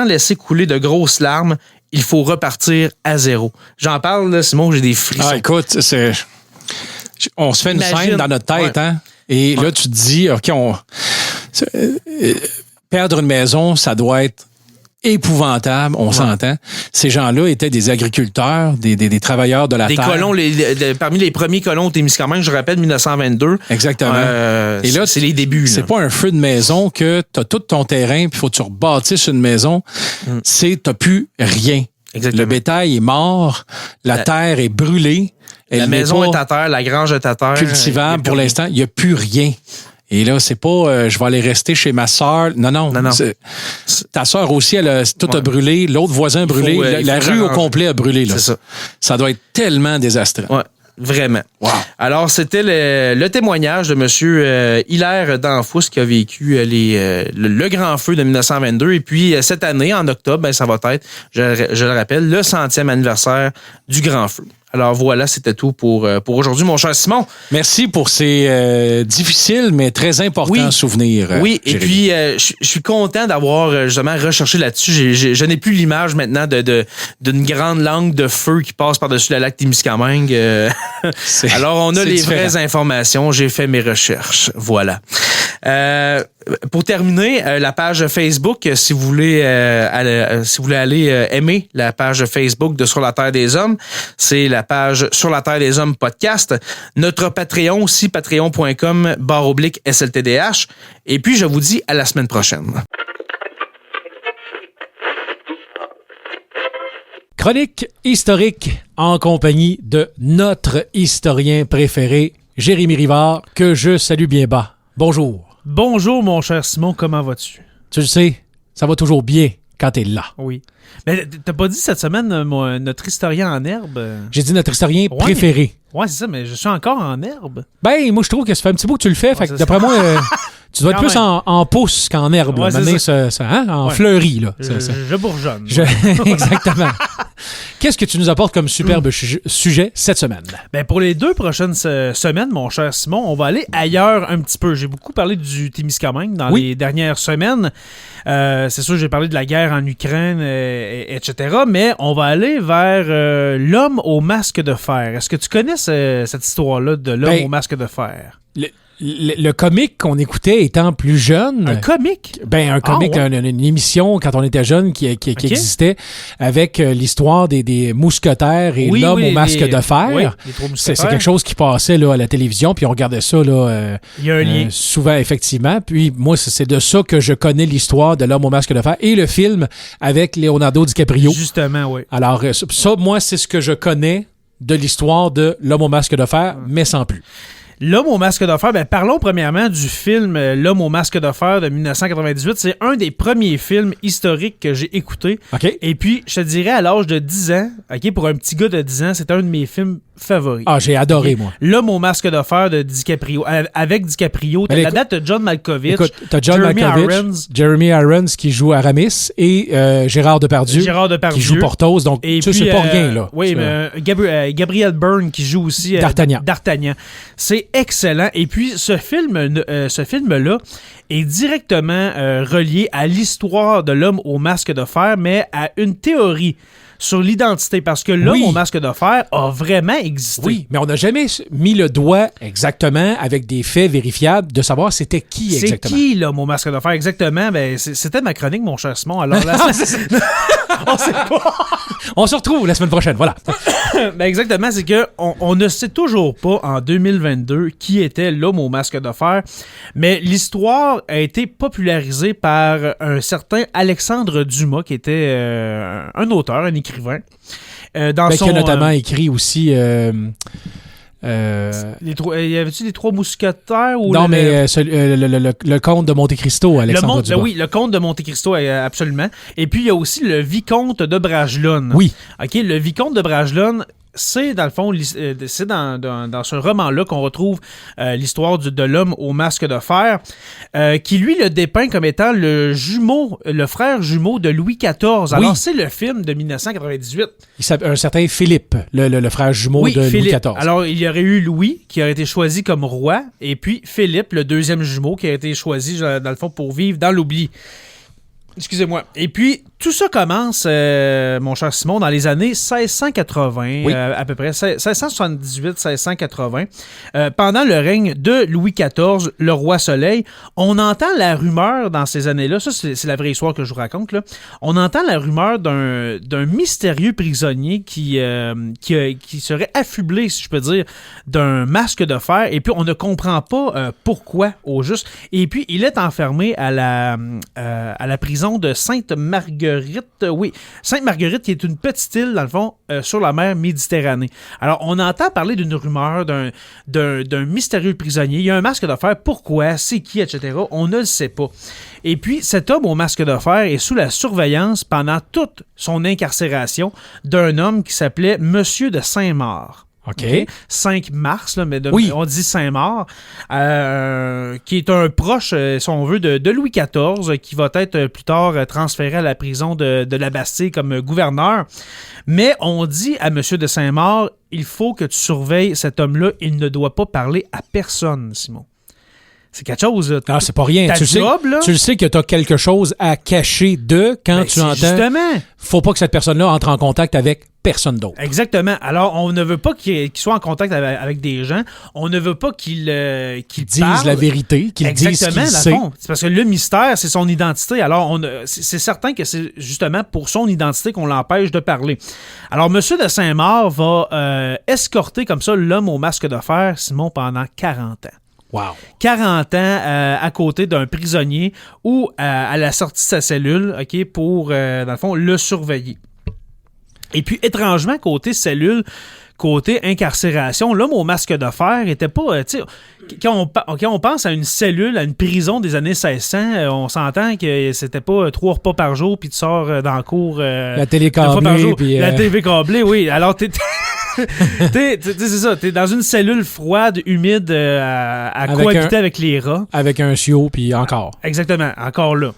laisser couler de grosses larmes. Il faut repartir à zéro. J'en parle, là, Simon, j'ai des frissons. Ah, écoute, on se fait une scène dans notre tête, hein? Et là, tu te dis, OK, perdre une maison, ça doit être épouvantable, on s'entend. Ces gens-là étaient des agriculteurs, des travailleurs de la terre. Des colons, parmi les premiers colons au Témiscamingue, je rappelle, 1922. Exactement. Et là, c'est les débuts. C'est pas un feu de maison que t'as tout ton terrain, puis faut que tu rebâtisses une maison. T'as plus rien. Exactement. Le bétail est mort, la terre est brûlée. La maison est à terre, la grange est à terre. Cultivable pour l'instant, il n'y a plus rien. Et là, c'est pas je vais aller rester chez ma sœur. Non. Ta sœur aussi, tout a brûlé. L'autre voisin a brûlé. La rue au complet a brûlé. Là. C'est ça. Ça doit être tellement désastreux. Ouais. Vraiment. Wow. Alors, c'était le témoignage de M. Hilaire Danfous qui a vécu le grand feu de 1922. Et puis, cette année, en octobre, ça va être, je le rappelle, le 100e anniversaire du grand feu. Alors voilà, c'était tout pour aujourd'hui, mon cher Simon. Merci pour ces difficiles mais très importants souvenirs. Oui, et puis je suis content d'avoir justement recherché là-dessus. Je n'ai plus l'image maintenant d'une grande langue de feu qui passe par-dessus le lac Témiscamingue. Alors on a les vraies informations. J'ai fait mes recherches. Voilà. Pour terminer, la page Facebook, si vous voulez aller aimer la page Facebook de Sur la Terre des Hommes, c'est la page Sur la Terre des Hommes podcast. Notre Patreon aussi, patreon.com/SLTDH. Et puis, je vous dis à la semaine prochaine. Chronique historique en compagnie de notre historien préféré, Jérémy Rivard, que je salue bien bas. Bonjour. Bonjour, mon cher Simon, comment vas-tu? Tu le sais, ça va toujours bien quand t'es là. Oui. Mais t'as pas dit cette semaine notre historien en herbe? J'ai dit notre historien préféré. Ouais, c'est ça, mais je suis encore en herbe. Ben, moi, je trouve que ça fait un petit bout que tu le fais. Fait que d'après moi, tu dois être plus en pousse qu'en herbe. Ouais, en fleurie, là. Je bourgeonne. Exactement. Qu'est-ce que tu nous apportes comme superbe sujet cette semaine? Ben pour les 2 prochaines semaines, mon cher Simon, on va aller ailleurs un petit peu. J'ai beaucoup parlé du Témiscamingue dans les dernières semaines. C'est sûr, j'ai parlé de la guerre en Ukraine, etc. Mais on va aller vers l'homme au masque de fer. Est-ce que tu connais cette histoire-là de l'homme au masque de fer? Le comique qu'on écoutait étant plus jeune... Un comique? Ben, un comique, une émission quand on était jeune qui existait avec l'histoire des mousquetaires et l'homme au masque de fer. Oui, c'est quelque chose qui passait là, à la télévision, puis on regardait ça là, il y a un lien. Souvent, effectivement. Puis moi, c'est de ça que je connais l'histoire de l'homme au masque de fer et le film avec Leonardo DiCaprio. Justement, oui. Alors, ça, moi, c'est ce que je connais de l'histoire de l'homme au masque de fer, mais sans plus. L'homme au masque de fer, ben parlons premièrement du film L'homme au masque de fer de 1998. C'est un des premiers films historiques que j'ai écouté. Okay. Et puis, je te dirais, à l'âge de 10 ans, pour un petit gars de 10 ans, c'est un de mes films favoris. Ah, j'ai adoré, moi. L'homme au masque de fer de DiCaprio. Avec DiCaprio, t'as la date de John Malkovich. Écoute, t'as Jeremy Irons qui joue Aramis et Gérard Depardieu qui joue Porthos. Donc, et ça, c'est pas rien, là. Oui, mais Gabriel Byrne qui joue aussi D'Artagnan. C'est excellent. Et puis, ce film-là est directement relié à l'histoire de l'homme au masque de fer, mais à une théorie sur l'identité, parce que l'homme au masque de fer a vraiment existé. Oui, mais on n'a jamais mis le doigt exactement avec des faits vérifiables de savoir c'était qui exactement. C'est qui l'homme au masque de fer exactement? Ben, c'était ma chronique, mon cher Simon. Alors là, on sait pas. On se retrouve la semaine prochaine, voilà. Ben exactement, c'est que on ne sait toujours pas en 2022 qui était l'homme au masque de fer, mais l'histoire a été popularisée par un certain Alexandre Dumas, qui était un auteur, un écrivain. Qui a notamment écrit aussi... y avait-tu les 3 mousquetaires? Ou non, le comte de Monte Cristo, Alexandre Dumas. Oui, le comte de Monte Cristo, absolument. Et puis, il y a aussi le vicomte de Bragelonne. Oui. OK, le vicomte de Bragelonne, c'est dans le fond, c'est dans ce roman-là qu'on retrouve l'histoire de l'homme au masque de fer, qui lui le dépeint comme étant le frère jumeau de Louis XIV. Alors, c'est le film de 1998. Un certain Philippe, le frère jumeau de Louis XIV. Alors, il y aurait eu Louis qui aurait été choisi comme roi, et puis Philippe, le deuxième jumeau, qui a été choisi, dans le fond, pour vivre dans l'oubli. Excusez-moi. Et puis, tout ça commence, mon cher Simon, dans les années 1680, à peu près, 1678-1680. Pendant le règne de Louis XIV, le roi Soleil, on entend la rumeur dans ces années-là, ça c'est la vraie histoire que je vous raconte, là. On entend la rumeur d'un mystérieux prisonnier qui serait affublé, si je peux dire, d'un masque de fer, et puis on ne comprend pas pourquoi au juste. Et puis, il est enfermé à la prison de Sainte-Marguerite. Oui, Sainte-Marguerite, qui est une petite île, dans le fond, sur la mer Méditerranée. Alors, on entend parler d'une rumeur d'un mystérieux prisonnier. Il y a un masque de fer. Pourquoi? C'est qui? Etc. On ne le sait pas. Et puis, cet homme au masque de fer est sous la surveillance pendant toute son incarcération d'un homme qui s'appelait Monsieur de Saint-Maur. OK. 5 mars, là, mais on dit Saint-Maur, qui est un proche, si on veut, de Louis XIV, qui va être plus tard transféré à la prison de la Bastille comme gouverneur. Mais on dit à M. de Saint-Maur, il faut que tu surveilles cet homme-là, il ne doit pas parler à personne, Simon. C'est quelque chose. Là. Ah, c'est pas rien. Tu le sais que tu as quelque chose à cacher quand tu entends. Justement. Faut pas que cette personne-là entre en contact avec personne d'autre. Exactement. Alors, on ne veut pas qu'il soit en contact avec des gens. On ne veut pas qu'il dise la vérité, qu'il dise ce qu'il sait. C'est parce que le mystère, c'est son identité. Alors, c'est certain que c'est justement pour son identité qu'on l'empêche de parler. Alors, M. de Saint-Maur va escorter comme ça l'homme au masque de fer, Simon, pendant 40 ans. Wow. 40 ans à côté d'un prisonnier ou à la sortie de sa cellule, OK, pour, dans le fond, le surveiller. Et puis, étrangement, côté cellule, côté incarcération, l'homme au masque de fer était pas... Quand on pense à une cellule, à une prison des années 1600, on s'entend que c'était pas 3 repas par jour, puis tu sors dans la cour... la télé câblée. Puis la télé câblée, oui. Alors, c'est ça, t'es dans une cellule froide, humide, à cohabiter avec les rats. Avec un chiot, puis encore. Exactement, encore là.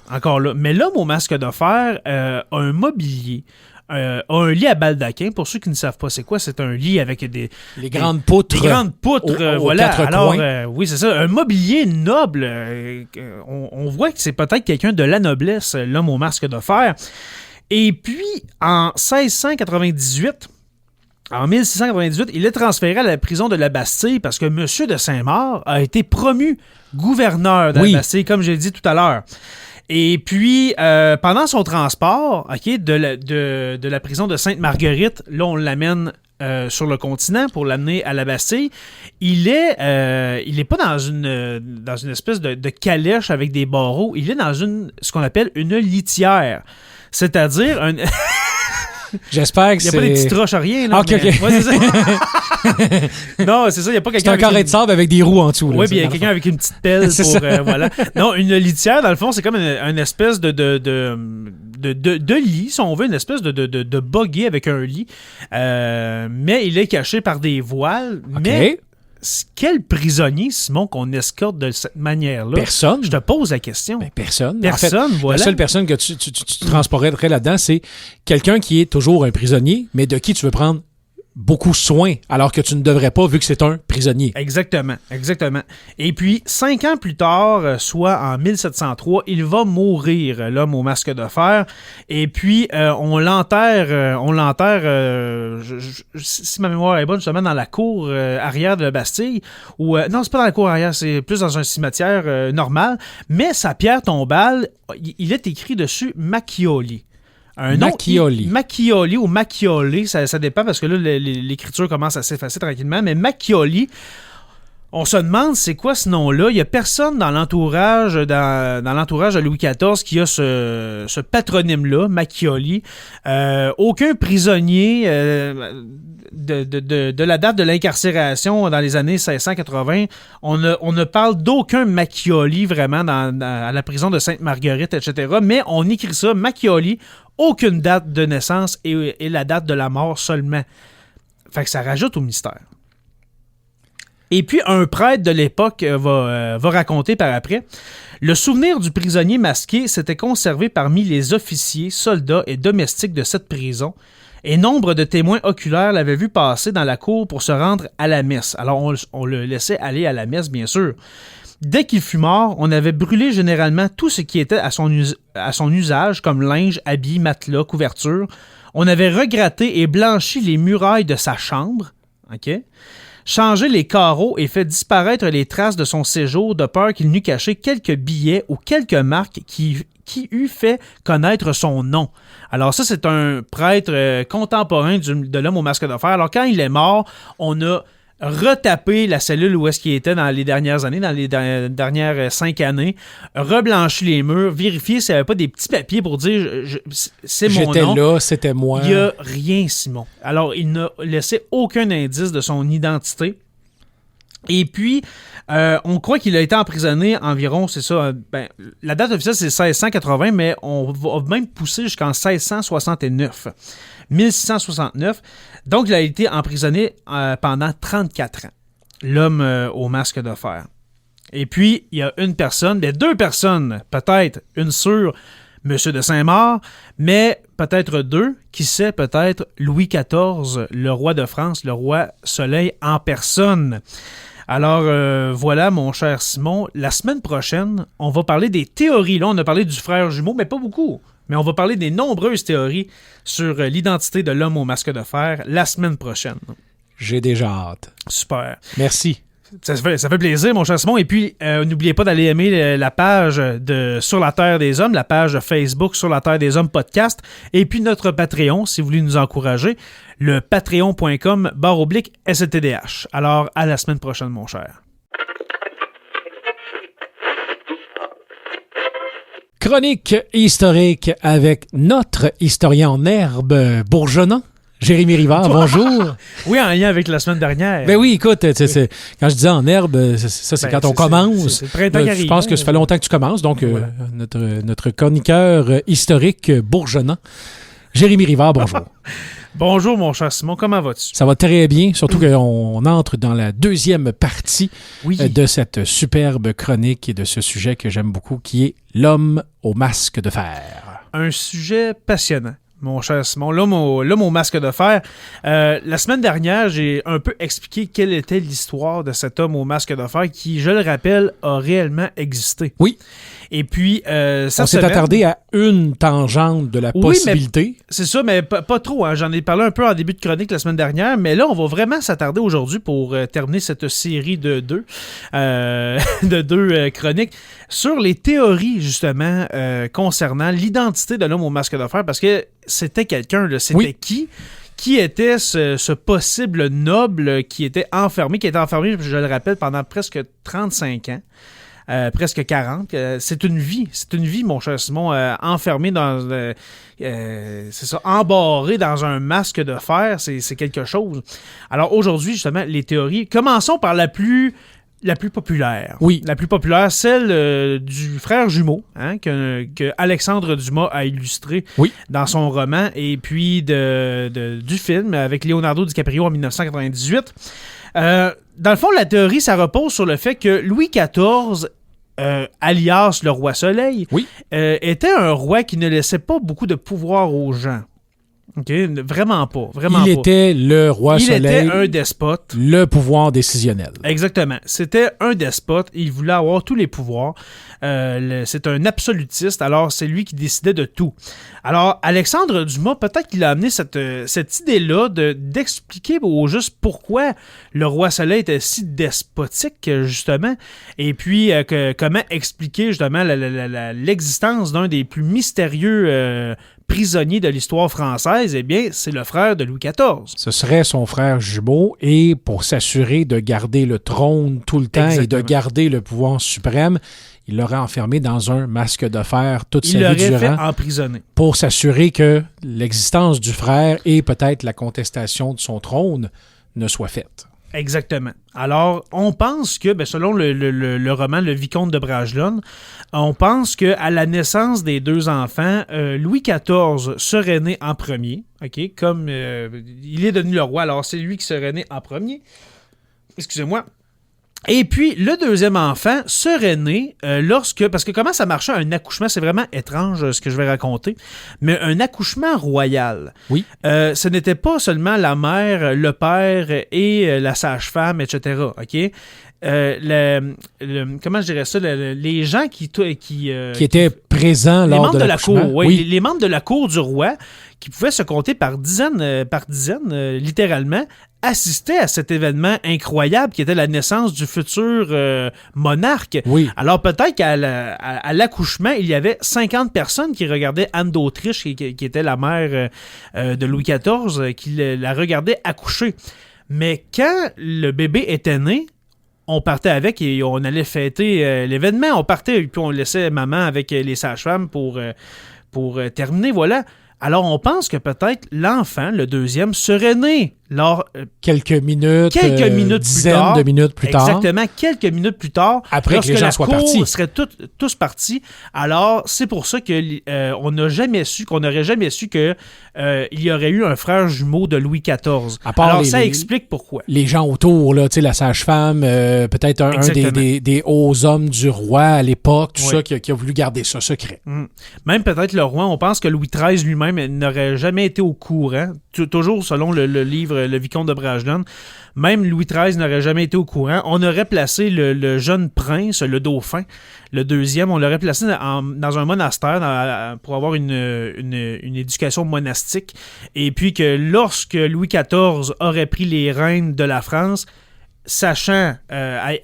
Mais l'homme au masque de fer a un mobilier, a un lit à baldaquin. Pour ceux qui ne savent pas c'est quoi, c'est un lit avec les grandes poutres. Des grandes poutres, voilà. Quatre Alors, coins. oui, c'est ça. Un mobilier noble. On voit que c'est peut-être quelqu'un de la noblesse, l'homme au masque de fer. Et puis, en 1698... En 1698, il est transféré à la prison de la Bastille parce que M. de Saint-Maur a été promu gouverneur de la Bastille, comme je l'ai dit tout à l'heure. Et puis, pendant son transport de la prison de Sainte-Marguerite, là, on l'amène sur le continent pour l'amener à la Bastille. Il est pas dans une espèce de calèche avec des barreaux. Il est dans ce qu'on appelle une litière. C'est-à-dire un... J'espère que c'est... Il n'y a pas des petites roches à rien. Là, OK. Ouais, c'est ça. Non, c'est ça. Il n'y a pas quelqu'un. C'est un carré de sable avec des roues en dessous. Oui, puis il y a quelqu'un avec une petite pelle pour. Voilà. Non, une litière, dans le fond, c'est comme une espèce de lit, si on veut, une espèce de buggy avec un lit. Mais il est caché par des voiles. OK. Mais quel prisonnier, Simon, qu'on escorte de cette manière-là? Personne. Je te pose la question. Ben, personne. Personne, en fait, voilà. La seule personne que tu transporterais là-dedans, c'est quelqu'un qui est toujours un prisonnier, mais de qui tu veux prendre beaucoup soin, alors que tu ne devrais pas, vu que c'est un prisonnier. Exactement, exactement. Et puis, 5 ans plus tard, soit en 1703, il va mourir, l'homme au masque de fer. Et puis, on l'enterre, si ma mémoire est bonne, justement, dans la cour arrière de la Bastille. Non, c'est pas dans la cour arrière, c'est plus dans un cimetière normal. Mais sa pierre tombale, il est écrit dessus Macchioli. Macchioli ou Macchioli, ça dépend parce que là, l'écriture commence à s'effacer tranquillement, mais Macchioli, on se demande c'est quoi ce nom-là. Il n'y a personne dans l'entourage de Louis XIV qui a ce patronyme-là, Macchioli. Aucun prisonnier de la date de l'incarcération dans les années 1680, on ne parle d'aucun Macchioli vraiment à la prison de Sainte-Marguerite, etc. Mais on écrit ça, Macchioli, aucune date de naissance et la date de la mort seulement. Fait que ça rajoute au mystère. Et puis, un prêtre de l'époque va raconter par après. Le souvenir du prisonnier masqué s'était conservé parmi les officiers, soldats et domestiques de cette prison, et nombre de témoins oculaires l'avaient vu passer dans la cour pour se rendre à la messe. Alors, on le laissait aller à la messe, bien sûr. Dès qu'il fut mort, on avait brûlé généralement tout ce qui était à son usage, comme linge, habits, matelas, couverture. On avait regratté et blanchi les murailles de sa chambre, changé les carreaux et fait disparaître les traces de son séjour de peur qu'il n'eût caché quelques billets ou quelques marques qui eût fait connaître son nom. Alors ça, c'est un prêtre contemporain de l'homme au masque de fer. Alors quand il est mort, on a retapé la cellule où est-ce qu'il était dans les dernières années, dans les dernières 5 années, reblanchi les murs, vérifié s'il n'y avait pas des petits papiers pour dire c'est mon nom. J'étais là, c'était moi. Il n'y a rien, Simon. Alors, il n'a laissé aucun indice de son identité. Et puis, on croit qu'il a été emprisonné environ, c'est ça, la date officielle c'est 1680, mais on va même pousser jusqu'en 1669. 1669. Donc, il a été emprisonné pendant 34 ans. L'homme au masque de fer. Et puis, il y a deux personnes, peut-être une sur M. de Saint-Maur, mais peut-être deux, qui sait, peut-être Louis XIV, le roi de France, le roi Soleil en personne. Alors, voilà, mon cher Simon, la semaine prochaine, on va parler des théories. Là, on a parlé du frère jumeau, mais pas beaucoup. Mais on va parler des nombreuses théories sur l'identité de l'homme au masque de fer la semaine prochaine. J'ai déjà hâte. Super. Merci. Ça fait plaisir, mon cher Simon. Et puis, n'oubliez pas d'aller aimer la page de Sur la Terre des Hommes, la page Facebook Sur la Terre des Hommes podcast. Et puis, notre Patreon, si vous voulez nous encourager, le patreon.com/STDH. Alors, à la semaine prochaine, mon cher. Chronique historique avec notre historien en herbe bourgeonnant, Jérémy Rivard. Bonjour. Oui, en lien avec la semaine dernière. Ben oui, écoute, quand je disais en herbe, c'est quand on commence. C'est le printemps qui arrive. Je pense que ça fait longtemps que tu commences, donc voilà. Notre chroniqueur historique bourgeonnant, Jérémy Rivard, bonjour. Bonjour, mon cher Simon, comment vas-tu? Ça va très bien, surtout qu'on entre dans la deuxième partie de cette superbe chronique et de ce sujet que j'aime beaucoup, qui est l'homme au masque de fer. Un sujet passionnant. mon cher Simon. Là, mon masque de fer. La semaine dernière, j'ai un peu expliqué quelle était l'histoire de cet homme au masque de fer qui, je le rappelle, a réellement existé. Oui. Et puis, on s'est attardé à une tangente de la possibilité. C'est ça, mais pas trop. Hein. J'en ai parlé un peu en début de chronique la semaine dernière, mais là, on va vraiment s'attarder aujourd'hui pour terminer cette série de deux chroniques sur les théories, justement, concernant l'identité de l'homme au masque de fer, parce que c'était quelqu'un, là. C'était qui était ce possible noble qui était enfermé, je le rappelle, pendant presque 35 ans. Presque 40. C'est une vie, mon cher Simon, enfermé dans... c'est ça, embarré dans un masque de fer, c'est quelque chose. Alors aujourd'hui, justement, les théories... Commençons par la plus populaire. Oui. La plus populaire, celle du frère jumeau, hein, que Alexandre Dumas a illustré dans son roman, et puis du film avec Leonardo DiCaprio en 1998. Dans le fond, la théorie, ça repose sur le fait que Louis XIV... alias le roi Soleil, était un roi qui ne laissait pas beaucoup de pouvoir aux gens. Okay? Vraiment pas. Il était le roi Soleil. Il était un despote. Le pouvoir décisionnel. Exactement. C'était un despote. Il voulait avoir tous les pouvoirs. C'est un absolutiste. Alors, c'est lui qui décidait de tout. Alors, Alexandre Dumas, peut-être qu'il a amené cette idée-là d'expliquer au juste pourquoi le roi Soleil était si despotique, justement. Et puis, comment expliquer, justement, l'existence d'un des plus mystérieux prisonnier de l'histoire française, eh bien, c'est le frère de Louis XIV. Ce serait son frère jumeau, et pour s'assurer de garder le trône tout le temps et de garder le pouvoir suprême, il l'aurait enfermé dans un masque de fer toute sa vie durant. Il l'aurait fait emprisonner. Pour s'assurer que l'existence du frère et peut-être la contestation de son trône ne soit faite. Exactement. Alors, on pense que, selon le roman Le Vicomte de Bragelonne, on pense qu'à la naissance des deux enfants, Louis XIV serait né en premier, ok, comme il est devenu le roi, alors c'est lui qui serait né en premier. Excusez-moi. Et puis, le deuxième enfant serait né parce que comment ça marchait un accouchement, c'est vraiment étrange ce que je vais raconter, mais un accouchement royal. Oui. Ce n'était pas seulement la mère, le père et la sage-femme, etc., OK? Comment je dirais ça? Les gens qui étaient présents lors de l'accouchement. Les membres de la cour du roi, qui pouvaient se compter par dizaines, littéralement, assistaient à cet événement incroyable qui était la naissance du futur monarque. Oui. Alors peut-être qu'à l'accouchement, il y avait 50 personnes qui regardaient Anne d'Autriche, qui était la mère de Louis XIV, qui la regardait accoucher. Mais quand le bébé était né, on partait avec et on allait fêter l'événement. On partait et puis on laissait maman avec les sages-femmes pour terminer. Voilà. Alors, on pense que peut-être l'enfant, le deuxième, serait né quelques minutes dizaines de minutes plus tard. Exactement, quelques minutes plus tard. Après que les gens soient partis. Lorsque la cour serait tous partis. Alors, c'est pour ça qu'on n'aurait jamais su qu'il y aurait eu un frère jumeau de Louis XIV. Alors, ça explique pourquoi. Les gens autour, là, la sage-femme, peut-être un des hauts hommes du roi à l'époque, tout ça, qui a voulu garder ça secret. Même peut-être le roi, on pense que Louis XIII lui-même n'aurait jamais été au courant, toujours selon le livre Le Vicomte de Bragelonne. Même Louis XIII n'aurait jamais été au courant. On aurait placé le jeune prince, le dauphin, le deuxième, on l'aurait placé dans un monastère pour avoir une éducation monastique. Et puis que lorsque Louis XIV aurait pris les rênes de la France,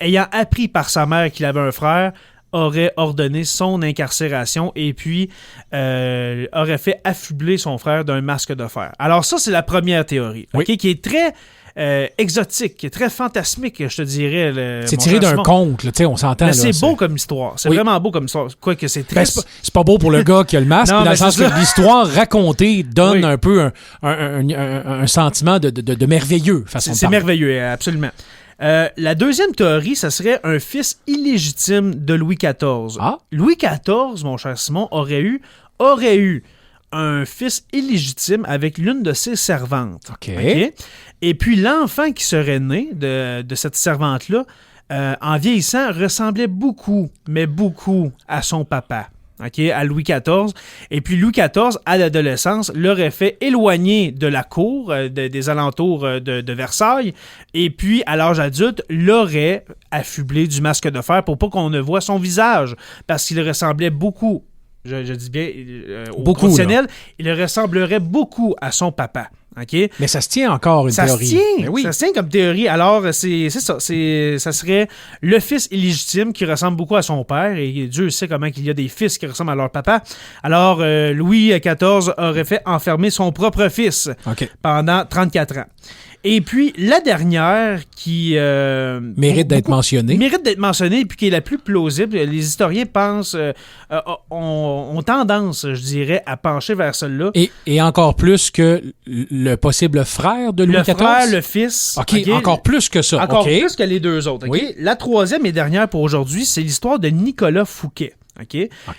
ayant appris par sa mère qu'il avait un frère, aurait ordonné son incarcération et puis aurait fait affubler son frère d'un masque de fer. Alors ça, c'est la première théorie, qui est très exotique, qui est très fantasmique, je te dirais. C'est tiré d'un conte, on s'entend. Mais c'est beau comme histoire. C'est vraiment beau comme histoire. Quoique c'est très... c'est pas beau pour le gars qui a le masque, dans le sens que l'histoire racontée donne un peu un sentiment de merveilleux. C'est merveilleux, absolument. La deuxième théorie, ça serait un fils illégitime de Louis XIV. Ah? Louis XIV, mon cher Simon, aurait eu un fils illégitime avec l'une de ses servantes. OK. Et puis l'enfant qui serait né de cette servante-là, en vieillissant, ressemblait beaucoup, mais beaucoup à son papa. à Louis XIV. Et puis Louis XIV, à l'adolescence, l'aurait fait éloigner de la cour, des alentours de Versailles. Et puis, à l'âge adulte, l'aurait affublé du masque de fer pour pas qu'on ne voie son visage. Parce qu'il ressemblait beaucoup, je dis bien, au professionnel, il ressemblerait beaucoup à son papa. Okay? Mais ça se tient encore, ça théorie. Ça se tient comme théorie. Alors, c'est ça. Ça serait le fils illégitime qui ressemble beaucoup à son père. Et Dieu sait comment il y a des fils qui ressemblent à leur papa. Alors, Louis XIV aurait fait enfermer son propre fils pendant 34 ans. Et puis, la dernière qui... mérite d'être mentionnée. Mérite d'être mentionnée, et puis qui est la plus plausible. Les historiens pensent... ont tendance, je dirais, à pencher vers celle-là. Et encore plus que le possible frère de Louis XIV? Le frère, le fils. OK, encore plus que ça. Encore plus que les deux autres. Oui. La troisième et dernière pour aujourd'hui, c'est l'histoire de Nicolas Fouquet.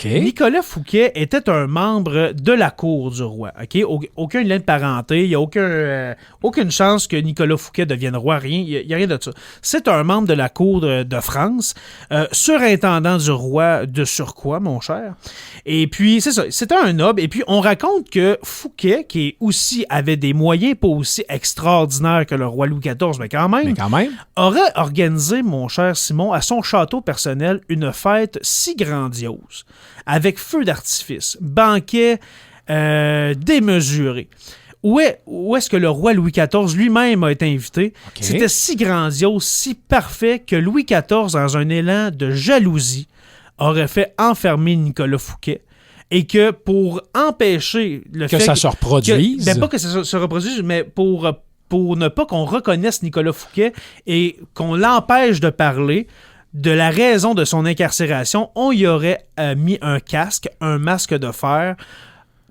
Nicolas Fouquet était un membre de la cour du roi. Aucun lien de parenté, il n'y a aucune chance que Nicolas Fouquet devienne roi, rien, il n'y a rien de ça. C'est un membre de la cour de France, surintendant du roi de surcroît, mon cher. Et puis, c'est ça, c'était un noble. Et puis, on raconte que Fouquet, qui avait des moyens pas aussi extraordinaires que le roi Louis XIV, mais quand même, aurait organisé, mon cher Simon, à son château personnel, une fête si grandiose, avec feu d'artifice, banquet démesuré. Où est-ce que le roi Louis XIV lui-même a été invité? C'était si grandiose, si parfait que Louis XIV, dans un élan de jalousie, aurait fait enfermer Nicolas Fouquet. Et que pour empêcher le fait que ça se reproduise... pas que ça se reproduise, mais pour ne pas qu'on reconnaisse Nicolas Fouquet et qu'on l'empêche de parler de la raison de son incarcération, on y aurait mis un casque, un masque de fer,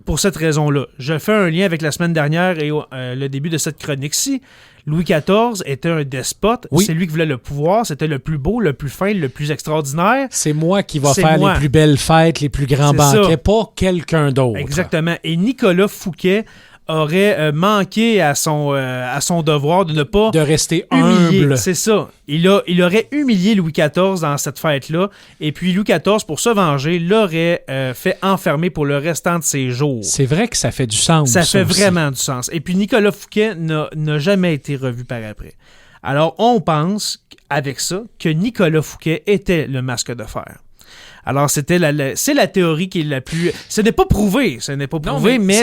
pour cette raison-là. Je fais un lien avec la semaine dernière et le début de cette chronique-ci. Louis XIV était un despote. Oui. C'est lui qui voulait le pouvoir. C'était le plus beau, le plus fin, le plus extraordinaire. C'est moi qui va faire les plus belles fêtes, les plus grands banquets, pas quelqu'un d'autre. Exactement. Et Nicolas Fouquet aurait manqué à son devoir de ne pas... de rester humilier. Humble. C'est ça. Il aurait humilié Louis XIV dans cette fête-là. Et puis Louis XIV, pour se venger, l'aurait fait enfermer pour le restant de ses jours. C'est vrai que ça fait du sens. Ça fait aussi. vraiment du sens. Et puis Nicolas Fouquet n'a jamais été revu par après. Alors, on pense, avec ça, que Nicolas Fouquet était le masque de fer. Alors, c'est la théorie qui est la plus... Ce n'est pas prouvé, mais c'est la plus...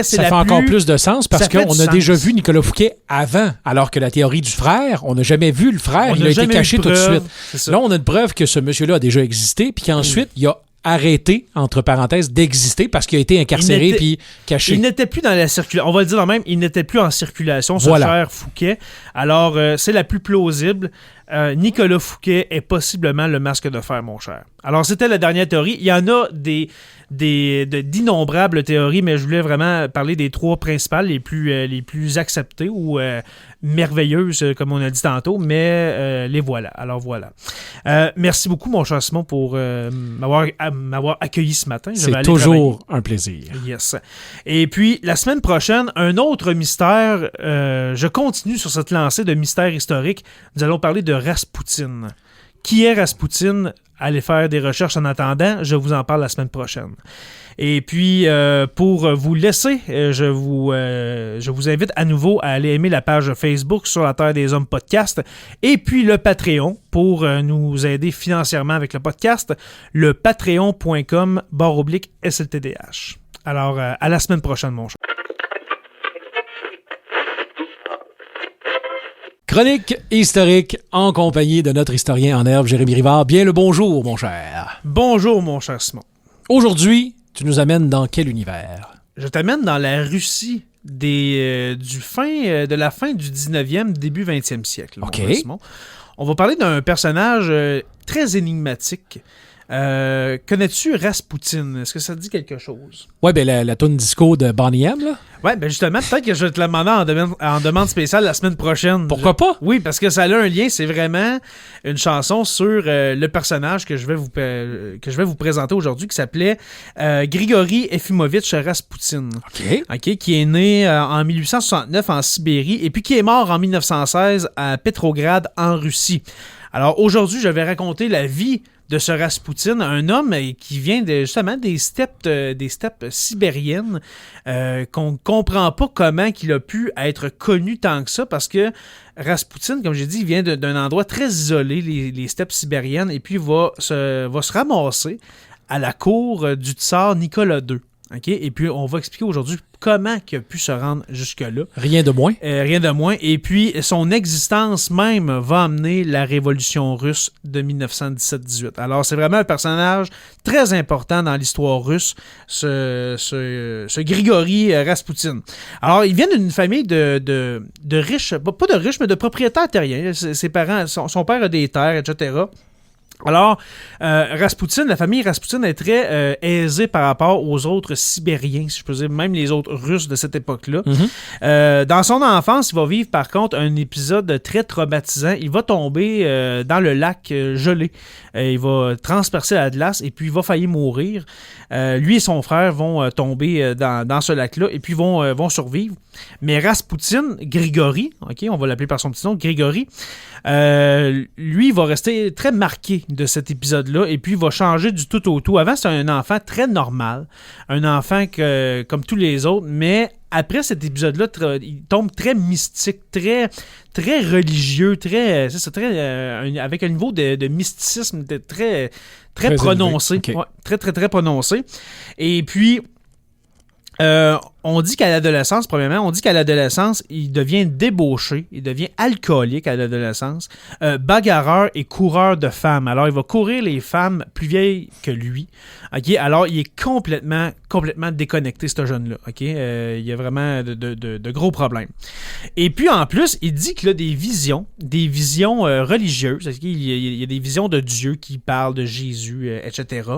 Ça fait encore plus de sens parce qu'on a déjà vu Nicolas Fouquet avant, alors que la théorie du frère, on n'a jamais vu le frère, il a été caché tout de suite. Là, on a une preuve que ce monsieur-là a déjà existé, puis qu'ensuite, il a arrêté, entre parenthèses, d'exister parce qu'il a été incarcéré puis caché. Il n'était plus dans la circulation. On va le dire même, il n'était plus en circulation, ce cher Fouquet. Alors, c'est la plus plausible. Nicolas Fouquet est possiblement le masque de fer, mon cher. Alors, c'était la dernière théorie. Il y en a d'innombrables théories, mais je voulais vraiment parler des trois principales, les plus acceptées ou merveilleuses, comme on a dit tantôt, mais les voilà. Alors, voilà. Merci beaucoup, mon cher Simon, pour m'avoir accueilli ce matin. C'est toujours un plaisir. Yes. Et puis, la semaine prochaine, un autre mystère. Je continue sur cette lancée de mystères historiques. Nous allons parler de Raspoutine. Qui est Raspoutine? Allez faire des recherches en attendant. Je vous en parle la semaine prochaine. Et puis, pour vous laisser, je vous invite à nouveau à aller aimer la page Facebook sur la Terre des Hommes podcast et puis le Patreon pour nous aider financièrement avec le podcast, le patreon.com/SLTDH. Alors, à la semaine prochaine, mon cher. Chronique historique en compagnie de notre historien en herbe, Jérémy Rivard. Bien le bonjour, mon cher. Bonjour, mon cher Simon. Aujourd'hui, tu nous amènes dans quel univers? Je t'amène dans la Russie de la fin du 19e, début 20e siècle. OK. Mon cher Simon. On va parler d'un personnage très énigmatique. Connais-tu Raspoutine? Est-ce que ça te dit quelque chose? Oui, bien la toune disco de Bonnie M, là. Oui, bien justement, peut-être que je vais te la demander en demande spéciale la semaine prochaine. Pourquoi pas? Oui, parce que ça a un lien. C'est vraiment une chanson sur le personnage que je vais vous présenter aujourd'hui qui s'appelait Grigori Efimovitch Raspoutine. OK, qui est né en 1869 en Sibérie et puis qui est mort en 1916 à Petrograd en Russie. Alors aujourd'hui, je vais raconter la vie de ce Raspoutine, un homme qui vient justement des steppes sibériennes, qu'on ne comprend pas comment il a pu être connu tant que ça, parce que Raspoutine, comme j'ai dit, il vient d'un endroit très isolé, les steppes sibériennes, et puis va se ramasser à la cour du tsar Nicolas II. Okay? Et puis, on va expliquer aujourd'hui comment il a pu se rendre jusque-là. Rien de moins. Rien de moins. Et puis, son existence même va amener la révolution russe de 1917-18. Alors, c'est vraiment un personnage très important dans l'histoire russe, ce Grigori Raspoutine. Alors, il vient d'une famille de riches, pas de riches, mais de propriétaires terriens. Ses parents, son père a des terres, etc. Alors, Raspoutine, la famille Raspoutine est très aisée par rapport aux autres Sibériens, si je peux dire, même les autres Russes de cette époque-là. Mm-hmm. Dans son enfance, il va vivre par contre un épisode très traumatisant. Il va tomber dans le lac gelé. Il va transpercer la glace et puis il va faillir mourir. Lui et son frère vont tomber dans ce lac-là et puis vont survivre. Mais Raspoutine, Grigori, okay, on va l'appeler par son petit nom, Grigori, lui va rester très marqué de cet épisode-là et puis il va changer du tout au tout. Avant, c'était un enfant très normal, un enfant comme tous les autres, mais après cet épisode-là, il tombe très mystique, très, très religieux, avec un niveau de mysticisme très, très prononcé. Okay. Ouais, très, très, très prononcé. Et puis, on dit qu'à l'adolescence, premièrement, il devient débauché, il devient alcoolique à l'adolescence, bagarreur et coureur de femmes. Alors, il va courir les femmes plus vieilles que lui. Okay? Alors, il est complètement déconnecté, ce jeune-là. Okay? Il y a vraiment de gros problèmes. Et puis, en plus, il dit qu'il a des visions religieuses. Il y a des visions de Dieu qui parlent de Jésus, etc.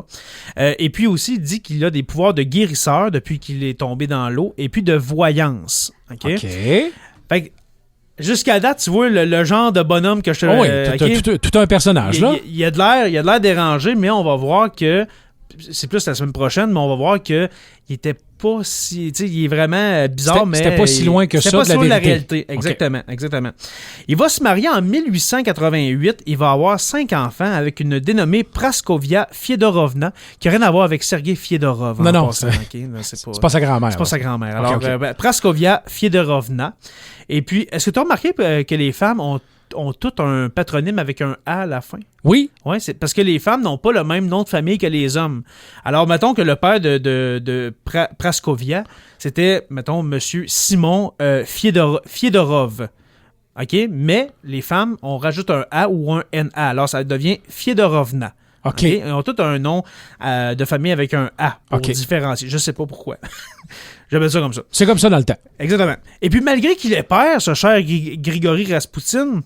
Et puis aussi, il dit qu'il a des pouvoirs de guérisseur depuis qu'il est tombé dans l'eau, et puis de voyance. OK? Fait que, jusqu'à date, tu vois le genre de bonhomme que je te... oui, tout un personnage, là. Il a de l'air dérangé, mais on va voir que... C'est plus la semaine prochaine, mais on va voir que il était pas si... Tu sais, il est vraiment bizarre, mais... C'était pas si loin que ça de la réalité. Exactement, okay. Exactement. Il va se marier en 1888. Il va avoir 5 enfants avec une dénommée Praskovia Fiedorovna, qui n'a rien à voir avec Sergei Fiedorov. Non, c'est pas sa grand-mère. C'est pas sa grand-mère. Alors, Praskovia Fiedorovna. Et puis, est-ce que tu as remarqué que les femmes ont toutes un patronyme avec un A à la fin? Oui. Oui, c'est parce que les femmes n'ont pas le même nom de famille que les hommes. Alors, mettons que le père de Praskovia, c'était, mettons, monsieur Simon Fiedorov. OK? Mais les femmes, on rajoute un A ou un NA. Alors, ça devient Fiedorovna. OK. Ils ont tous un nom de famille avec un A pour différencier. Je sais pas pourquoi. J'appelle ça comme ça. C'est comme ça dans le temps. Exactement. Et puis, malgré qu'il est père, ce cher Grigori Raspoutine,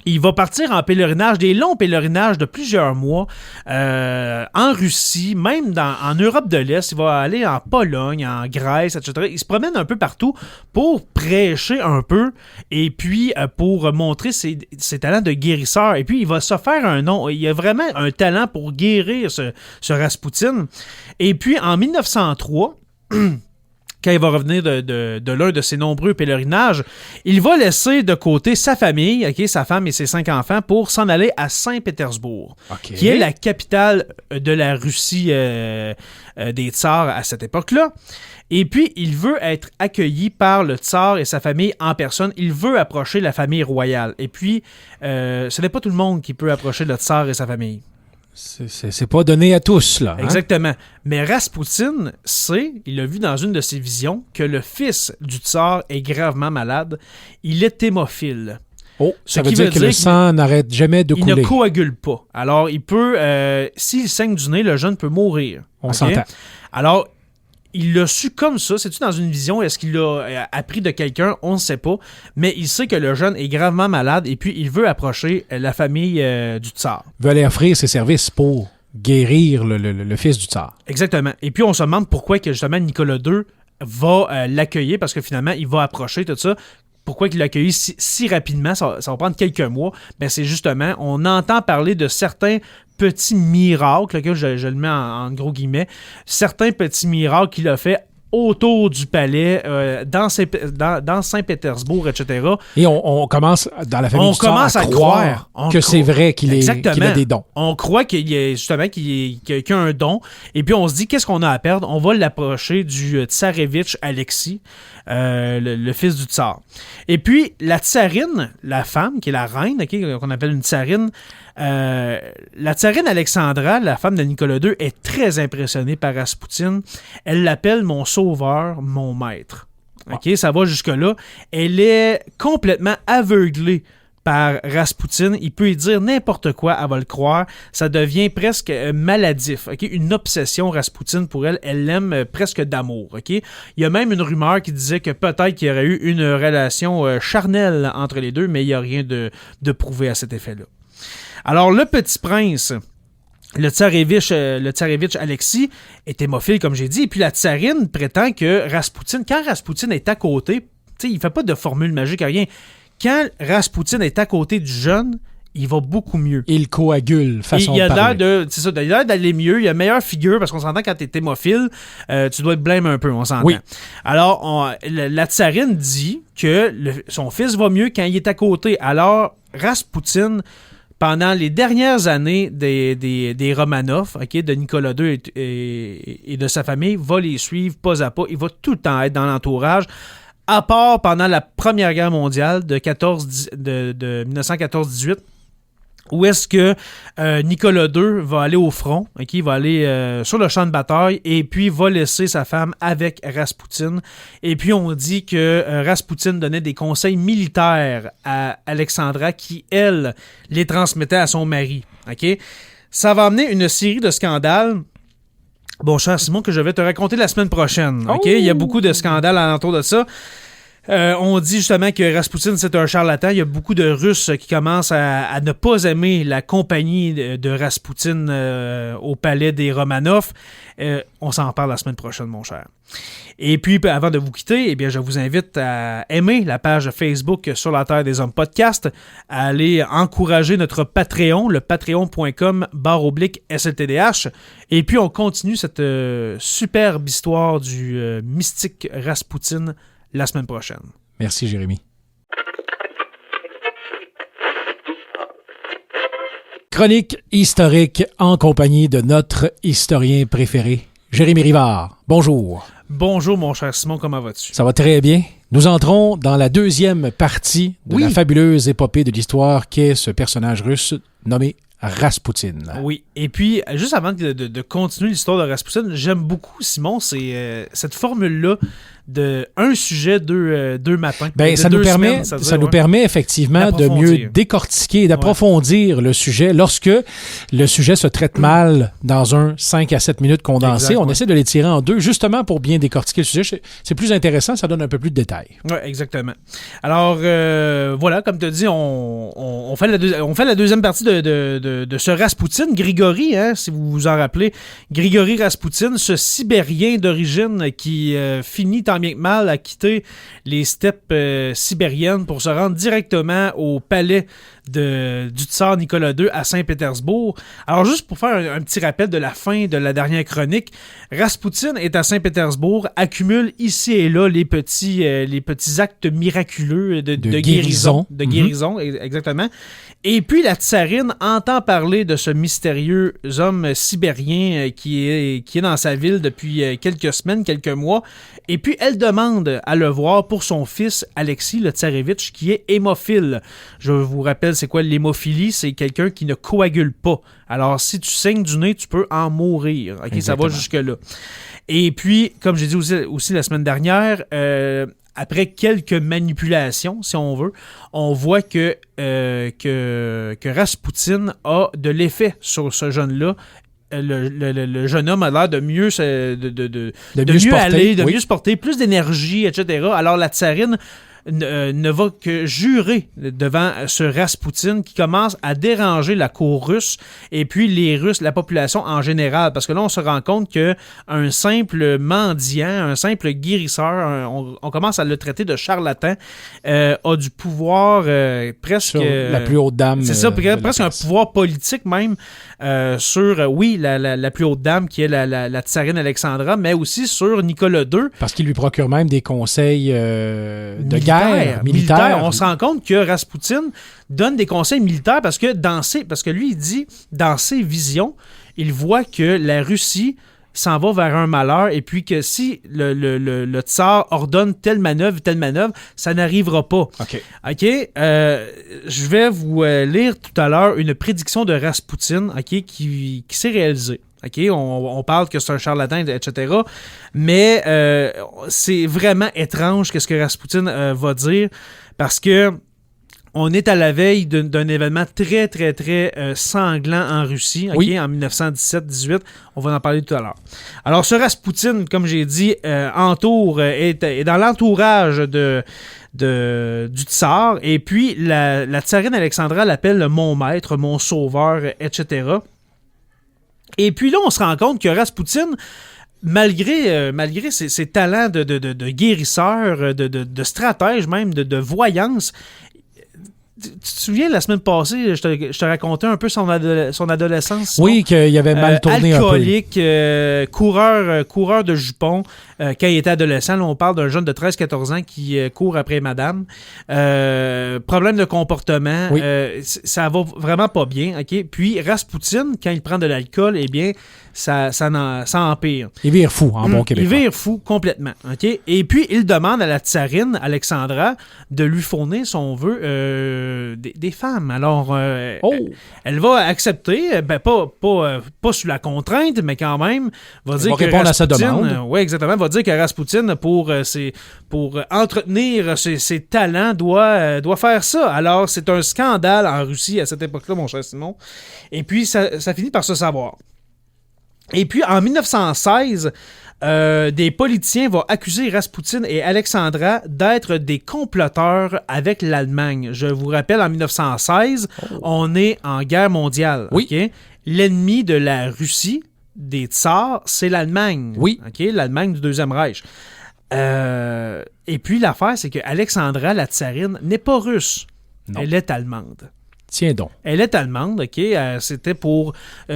il va partir en pèlerinage, des longs pèlerinages de plusieurs mois en Russie, même en Europe de l'Est. Il va aller en Pologne, en Grèce, etc. Il se promène un peu partout pour prêcher un peu et puis pour montrer ses talents de guérisseur. Et puis, il va se faire un nom. Il a vraiment un talent pour guérir ce Raspoutine. Et puis, en 1903... quand il va revenir de l'un de ses nombreux pèlerinages, il va laisser de côté sa famille, sa femme et ses 5 enfants, pour s'en aller à Saint-Pétersbourg, qui est la capitale de la Russie des tsars à cette époque-là. Et puis, il veut être accueilli par le tsar et sa famille en personne. Il veut approcher la famille royale. Et puis, ce n'est pas tout le monde qui peut approcher le tsar et sa famille. C'est pas donné à tous, là. Hein? Exactement. Mais Raspoutine il a vu dans une de ses visions que le fils du tsar est gravement malade. Il est hémophile. Oh, ça veut dire que le sang n'arrête jamais de couler. Il ne coagule pas. Alors, il peut... s'il saigne du nez, le jeune peut mourir. On s'entend. Alors... il l'a su comme ça. C'est-tu dans une vision? Est-ce qu'il l'a appris de quelqu'un? On ne sait pas. Mais il sait que le jeune est gravement malade et puis il veut approcher la famille du tsar. Il veut aller offrir ses services pour guérir le fils du tsar. Exactement. Et puis on se demande pourquoi que justement Nicolas II va l'accueillir, parce que finalement, il va approcher tout ça. Pourquoi il l'a accueilli si rapidement? Ça va prendre quelques mois. Ben, c'est justement, on entend parler de certains petits miracles, que je le mets en gros guillemets, certains petits miracles qu'il a fait autour du palais, dans Saint-Pétersbourg, etc. Et on commence, dans la famille du tsar, à croire que c'est vrai qu'il a des dons. On croit qu'il a un don, et puis on se dit, qu'est-ce qu'on a à perdre? On va l'approcher du tsarevitch Alexis, le fils du tsar. Et puis, la tsarine, la femme, qui est la reine, qu'on appelle une tsarine, la tsarine Alexandra, la femme de Nicolas II, est très impressionnée par Raspoutine. Elle l'appelle mon sauveur, mon maître. OK, ça va jusque-là. Elle est complètement aveuglée par Raspoutine. Il peut y dire n'importe quoi, elle va le croire. Ça devient presque maladif. OK? Une obsession, Raspoutine, pour elle. Elle l'aime presque d'amour. OK? Il y a même une rumeur qui disait que peut-être qu'il y aurait eu une relation charnelle entre les deux, mais il n'y a rien de prouvé à cet effet-là. Alors, le petit prince, le tsarevitch Alexis, est hémophile, comme j'ai dit, et puis la tsarine prétend que Raspoutine, quand Raspoutine est à côté, il ne fait pas de formule magique, rien. Quand Raspoutine est à côté du jeune, il va beaucoup mieux. Il coagule, façon de parler. Il a l'air d'aller mieux, il a une meilleure figure, parce qu'on s'entend quand t'es hémophile, tu dois te blâmer un peu, on s'entend. Oui. Alors, la tsarine dit que son fils va mieux quand il est à côté. Alors, Raspoutine, pendant les dernières années des Romanov, okay, de Nicolas II et de sa famille, va les suivre pas à pas. Il va tout le temps être dans l'entourage, à part pendant la Première Guerre mondiale de 1914-18, où est-ce que Nicolas II va aller au front, okay, il va aller sur le champ de bataille, et puis va laisser sa femme avec Raspoutine. Et puis on dit que Raspoutine donnait des conseils militaires à Alexandra qui, elle, les transmettait à son mari. Okay? Ça va amener une série de scandales, bon, cher Simon, que je vais te raconter la semaine prochaine. Okay? Il y a beaucoup de scandales alentour de ça. On dit justement que Raspoutine, c'est un charlatan. Il y a beaucoup de Russes qui commencent à ne pas aimer la compagnie de Raspoutine au palais des Romanov. On s'en parle la semaine prochaine, mon cher. Et puis, avant de vous quitter, eh bien, je vous invite à aimer la page Facebook Sur la Terre des Hommes Podcast, à aller encourager notre Patreon, le patreon.com/SLTDH. Et puis, on continue cette superbe histoire du mystique Raspoutine la semaine prochaine. Merci, Jérémy. Chronique historique en compagnie de notre historien préféré, Jérémy Rivard. Bonjour. Bonjour, mon cher Simon, comment vas-tu? Ça va très bien. Nous entrons dans la deuxième partie de la fabuleuse épopée de l'histoire qu'est ce personnage russe nommé Raspoutine. Oui, et puis, juste avant de continuer l'histoire de Raspoutine, j'aime beaucoup, Simon, c'est cette formule-là de un sujet, deux matins. Ben, ça nous permet effectivement de mieux décortiquer et d'approfondir le sujet. Lorsque le sujet se traite mal dans un 5 à 7 minutes condensé, on essaie de les tirer en deux, justement pour bien décortiquer le sujet. C'est plus intéressant, ça donne un peu plus de détails. Oui, exactement. Alors, voilà, comme tu as dit, on fait la deuxième partie de ce Raspoutine, Grigory, hein, si vous vous en rappelez. Grigory Raspoutine, ce Sibérien d'origine qui finit tant bien que mal à quitter les steppes sibériennes pour se rendre directement au palais du tsar Nicolas II à Saint-Pétersbourg. Alors, juste pour faire un petit rappel de la fin de la dernière chronique, Raspoutine est à Saint-Pétersbourg, accumule ici et là les petits actes miraculeux de guérison. De guérison, exactement. Et puis, la tsarine entend parler de ce mystérieux homme sibérien qui est dans sa ville depuis quelques semaines, quelques mois. Et puis, elle demande à le voir pour son fils, Alexis, le tsarevitch, qui est hémophile. Je vous rappelle, c'est quoi l'hémophilie? C'est quelqu'un qui ne coagule pas. Alors, si tu saignes du nez, tu peux en mourir. Okay, ça va jusque-là. Et puis, comme j'ai dit aussi la semaine dernière, après quelques manipulations, si on veut, on voit que Raspoutine a de l'effet sur ce jeune-là. Le jeune homme a l'air de mieux mieux se porter, plus d'énergie, etc. Alors la tsarine ne va que jurer devant ce Raspoutine qui commence à déranger la cour russe et puis les Russes, la population en général. Parce que là, on se rend compte qu'un simple mendiant, un simple guérisseur, on commence à le traiter de charlatan, a du pouvoir presque... Sur la plus haute dame. C'est ça, presque un pouvoir politique même sur, la plus haute dame qui est la tsarine Alexandra, mais aussi sur Nicolas II. Parce qu'il lui procure même des conseils de guerre, militaire. On se rend compte que Raspoutine donne des conseils militaires parce que lui, il dit, dans ses visions, il voit que la Russie s'en va vers un malheur et puis que si le tsar ordonne telle manœuvre, ça n'arrivera pas. OK. Je vais vous lire tout à l'heure une prédiction de Raspoutine, qui s'est réalisée. On parle que c'est un charlatan, etc. Mais c'est vraiment étrange ce que Raspoutine va dire parce que on est à la veille d'un événement très, très, très sanglant en Russie, en 1917-18. On va en parler tout à l'heure. Alors, ce Raspoutine, comme j'ai dit, est dans l'entourage du tsar. Et puis, la tsarine Alexandra l'appelle mon maître, mon sauveur, etc. Et puis là, on se rend compte que Raspoutine, malgré ses talents de guérisseur, de stratège même, de voyance, tu te souviens, la semaine passée, je te racontais un peu son adolescence. Oui, qu'il avait mal tourné alcoolique, coureur de jupons quand il était adolescent. Là, on parle d'un jeune de 13-14 ans qui court après madame. Problème de comportement. Oui. Ça va vraiment pas bien. Puis Raspoutine, quand il prend de l'alcool, eh bien, ça empire. Il vire fou, en bon québécois. Il vire fou complètement. Et puis, il demande à la tsarine Alexandra de lui fournir, si on veut, des femmes. Alors, elle va accepter, pas sous la contrainte, mais quand même, va dire que répondre à sa demande. Oui, exactement. Va dire que Raspoutine, pour entretenir ses talents, doit faire ça. Alors, c'est un scandale en Russie à cette époque-là, mon cher Simon. Et puis, ça finit par se savoir. Et puis, en 1916, des politiciens vont accuser Raspoutine et Alexandra d'être des comploteurs avec l'Allemagne. Je vous rappelle, en 1916, on est en guerre mondiale. Oui. L'ennemi de la Russie, des tsars, c'est l'Allemagne. Oui. L'Allemagne du Deuxième Reich. Et puis, l'affaire, c'est que Alexandra, la tsarine, n'est pas russe. Non. Elle est allemande. Tiens donc. Elle est allemande, c'était pour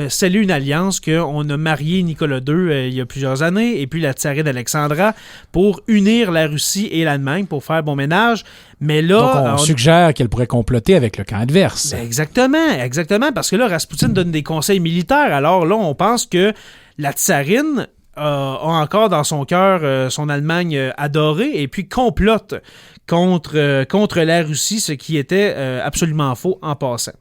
sceller une alliance qu'on a marié Nicolas II il y a plusieurs années, et puis la tsarine Alexandra, pour unir la Russie et l'Allemagne, pour faire bon ménage. Mais là... Donc, on suggère qu'elle pourrait comploter avec le camp adverse. Ben exactement, parce que là, Raspoutine donne des conseils militaires. Alors là, on pense que la tsarine a encore dans son cœur son Allemagne adorée, et puis complote contre la Russie, ce qui était absolument faux en passant.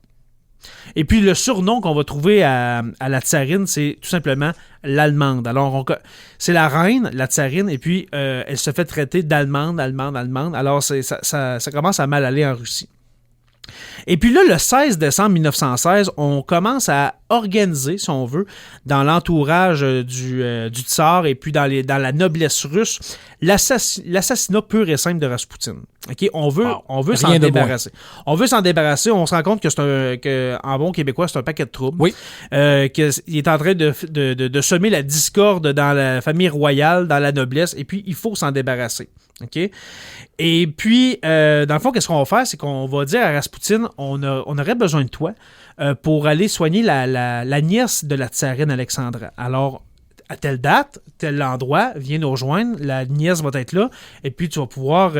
Et puis le surnom qu'on va trouver à la tsarine, c'est tout simplement l'allemande. Alors, c'est la reine, la tsarine, et puis elle se fait traiter d'allemande. Alors, ça commence à mal aller en Russie. Et puis là, le 16 décembre 1916, on commence à organiser, si on veut, dans l'entourage du tsar et puis dans la noblesse russe, l'assassinat pur et simple de Raspoutine. On veut s'en débarrasser. On veut s'en débarrasser. On se rend compte que en bon québécois, c'est un paquet de troubles. Oui. Qu'il est en train de semer la discorde dans la famille royale, dans la noblesse, et puis il faut s'en débarrasser. Et puis, dans le fond, qu'est-ce qu'on va faire? C'est qu'on va dire à Raspoutine, on aurait besoin de toi pour aller soigner la nièce de la tsarine Alexandra. Alors, à telle date, tel endroit, viens nous rejoindre, la nièce va être là, et puis tu vas pouvoir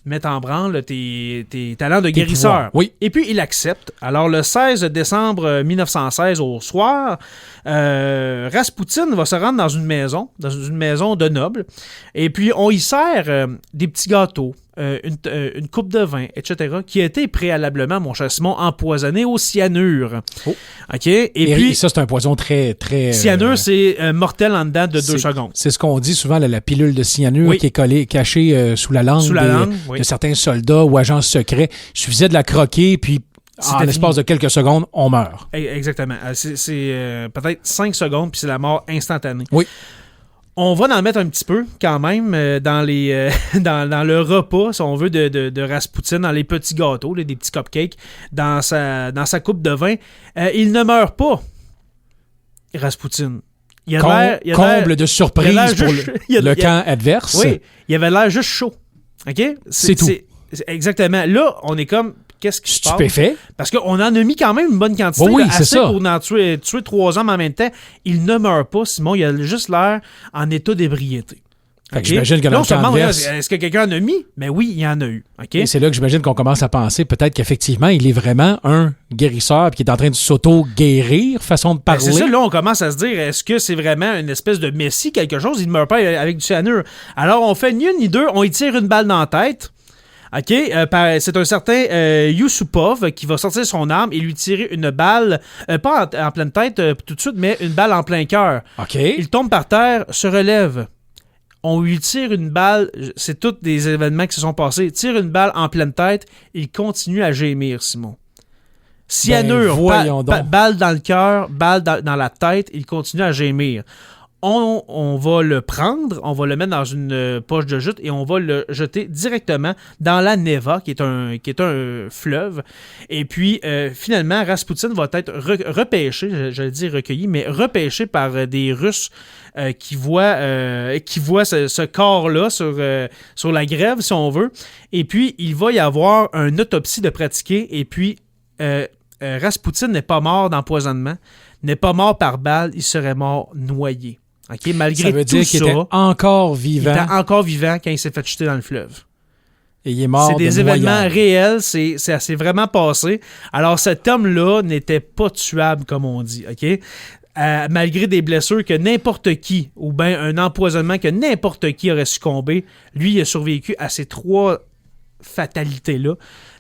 mettre en branle tes talents de guérisseur. Oui. Et puis, il accepte. Alors, le 16 décembre 1916, au soir, Raspoutine va se rendre dans une maison de nobles, et puis on y sert des petits gâteaux, une coupe de vin, etc., qui a été préalablement, mon cher Simon, empoisonné au cyanure. Oh. Et puis, ça, c'est un poison très, très... Cyanure, c'est mortel en dedans de 2 secondes. C'est ce qu'on dit souvent, la pilule de cyanure qui est cachée sous la langue, de certains soldats ou agents secrets. Il suffisait de la croquer, puis en l'espace de quelques secondes, on meurt. Exactement. C'est peut-être 5 secondes, puis c'est la mort instantanée. Oui. On va en mettre un petit peu, quand même, dans le repas, si on veut, de Raspoutine, dans les petits gâteaux, des petits cupcakes, dans sa coupe de vin. Il ne meurt pas, Raspoutine. Il a comble de surprise pour le camp adverse. Oui, il avait l'air juste chaud. OK? C'est tout. Exactement. Là, on est comme... Qu'est-ce qui se passe? Stupéfait. Parce qu'on en a mis quand même une bonne quantité. Oui, assez c'est ça. Pour en tuer 3 hommes en même temps. Il ne meurt pas, Simon. Il a juste l'air en état d'ébriété. Okay? J'imagine que dans le camp adverse... Est-ce que quelqu'un en a mis? Mais oui, il y en a eu. Okay? Et c'est là que j'imagine qu'on commence à penser peut-être qu'effectivement, il est vraiment un guérisseur qui est en train de s'auto-guérir, façon de parler. C'est ça, là, on commence à se dire, est-ce que c'est vraiment une espèce de messie, quelque chose? Il ne meurt pas avec du cyanure. Alors, on fait ni une ni deux. On y tire une balle dans la tête. OK? C'est un certain Yusupov qui va sortir son arme et lui tirer une balle, pas en pleine tête tout de suite, mais une balle en plein cœur. OK. Il tombe par terre, se relève. On lui tire une balle, c'est tous des événements qui se sont passés. Il tire une balle en pleine tête, il continue à gémir, Simon. Cyanure, balle dans le cœur, balle dans la tête, il continue à gémir. On va le prendre, on va le mettre dans une poche de jute et on va le jeter directement dans la Neva, qui est un fleuve. Et puis, finalement, Raspoutine va être repêché, je le dis recueilli, mais repêché par des Russes qui voient ce corps-là sur la grève, si on veut. Et puis, il va y avoir une autopsie de pratiquer. Et puis, Raspoutine n'est pas mort d'empoisonnement, n'est pas mort par balle, il serait mort noyé. Okay, malgré ça veut dire qu'il était encore vivant. Il était encore vivant quand il s'est fait jeter dans le fleuve. Et il est mort. C'est des événements réels, c'est vraiment passé. Alors cet homme-là n'était pas tuable, comme on dit. Okay? Malgré des blessures que n'importe qui, ou bien un empoisonnement que n'importe qui aurait succombé, lui, il a survécu à ces 3 fatalités-là.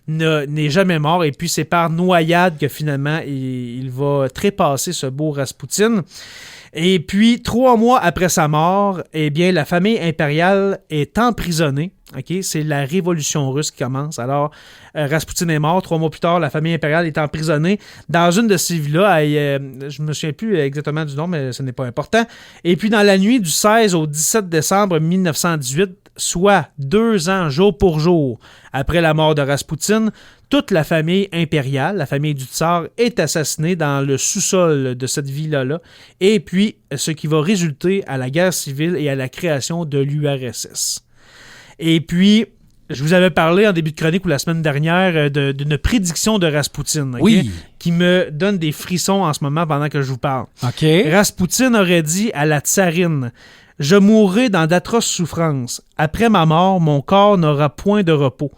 N'est jamais mort. Et puis c'est par noyade que finalement il va trépasser ce beau Raspoutine. Et puis, 3 mois après sa mort, eh bien, la famille impériale est emprisonnée. Okay? C'est la révolution russe qui commence. Alors, Raspoutine est mort. 3 mois plus tard, la famille impériale est emprisonnée dans une de ces villas. Je me souviens plus exactement du nom, mais ce n'est pas important. Et puis, dans la nuit du 16 au 17 décembre 1918, soit 2 ans jour pour jour après la mort de Raspoutine, toute la famille impériale, la famille du tsar, est assassinée dans le sous-sol de cette villa-là. Et puis, ce qui va résulter à la guerre civile et à la création de l'URSS. Et puis, je vous avais parlé en début de chronique ou la semaine dernière d'une prédiction de Raspoutine, okay, oui, qui me donne des frissons en ce moment pendant que je vous parle. Okay. Raspoutine aurait dit à la tsarine: « Je mourrai dans d'atroces souffrances. Après ma mort, mon corps n'aura point de repos.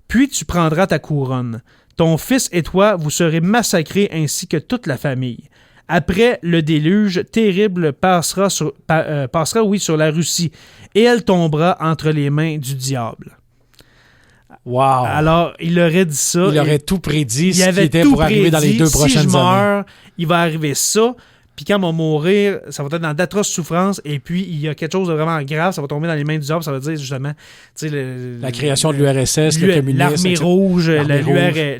Puis tu prendras ta couronne. Ton fils et toi, vous serez massacrés ainsi que toute la famille. Après, le déluge terrible passera sur la Russie, et elle tombera entre les mains du diable. » Wow. Alors, il aurait dit ça. Il aurait tout prédit ce qui était pour arriver dans les 2 prochaines années. Il va arriver ça. Puis quand on va mourir, ça va être dans d'atroces souffrances. Et puis, il y a quelque chose de vraiment grave. Ça va tomber dans les mains du diable. Ça veut dire justement... la création de l'URSS, le communisme. L'armée rouge,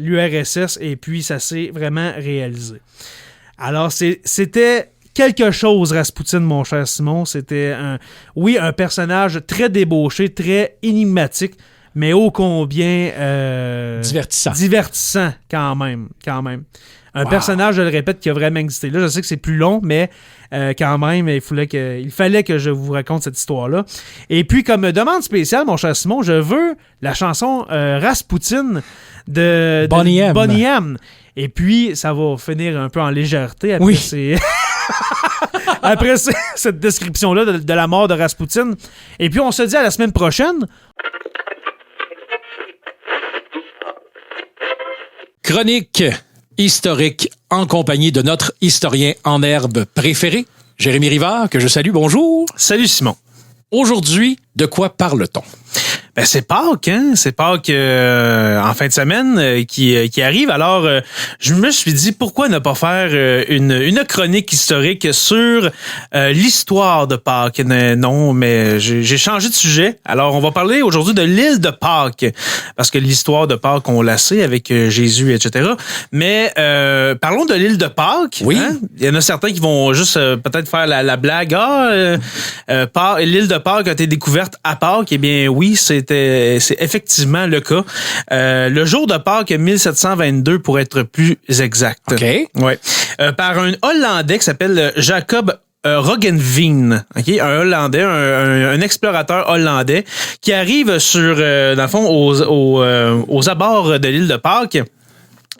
l'URSS. Et puis, ça s'est vraiment réalisé. Alors, c'était quelque chose, Raspoutine, mon cher Simon. C'était un personnage très débauché, très énigmatique, mais ô combien... divertissant, quand même. Un personnage, je le répète, qui a vraiment existé. Là, je sais que c'est plus long, mais quand même, il fallait que je vous raconte cette histoire-là. Et puis, comme demande spéciale, mon cher Simon, je veux la chanson Raspoutine de Boney M. Et puis, ça va finir un peu en légèreté après après cette description-là de la mort de Raspoutine. Et puis, on se dit à la semaine prochaine. Chronique historique en compagnie de notre historien en herbe préféré, Jérémy Rivard, que je salue. Bonjour. Salut Simon. Aujourd'hui, de quoi parle-t-on? Ben c'est Pâques, hein? C'est Pâques en fin de semaine qui arrive. Alors, je me suis dit, pourquoi ne pas faire une chronique historique sur l'histoire de Pâques? Non, mais j'ai changé de sujet. Alors, on va parler aujourd'hui de l'île de Pâques, parce que l'histoire de Pâques, on la sait avec Jésus, etc. Mais parlons de l'île de Pâques. Oui. Hein? Il y en a certains qui vont juste peut-être faire la blague. L'île de Pâques a été découverte à Pâques. Eh bien, oui, c'est effectivement le cas. Le jour de Pâques 1722 pour être plus exact. OK. Ouais. Par un Hollandais qui s'appelle Jacob Roggeveen, okay? Un Hollandais, un explorateur hollandais qui arrive sur, dans le fond, aux abords de l'île de Pâques.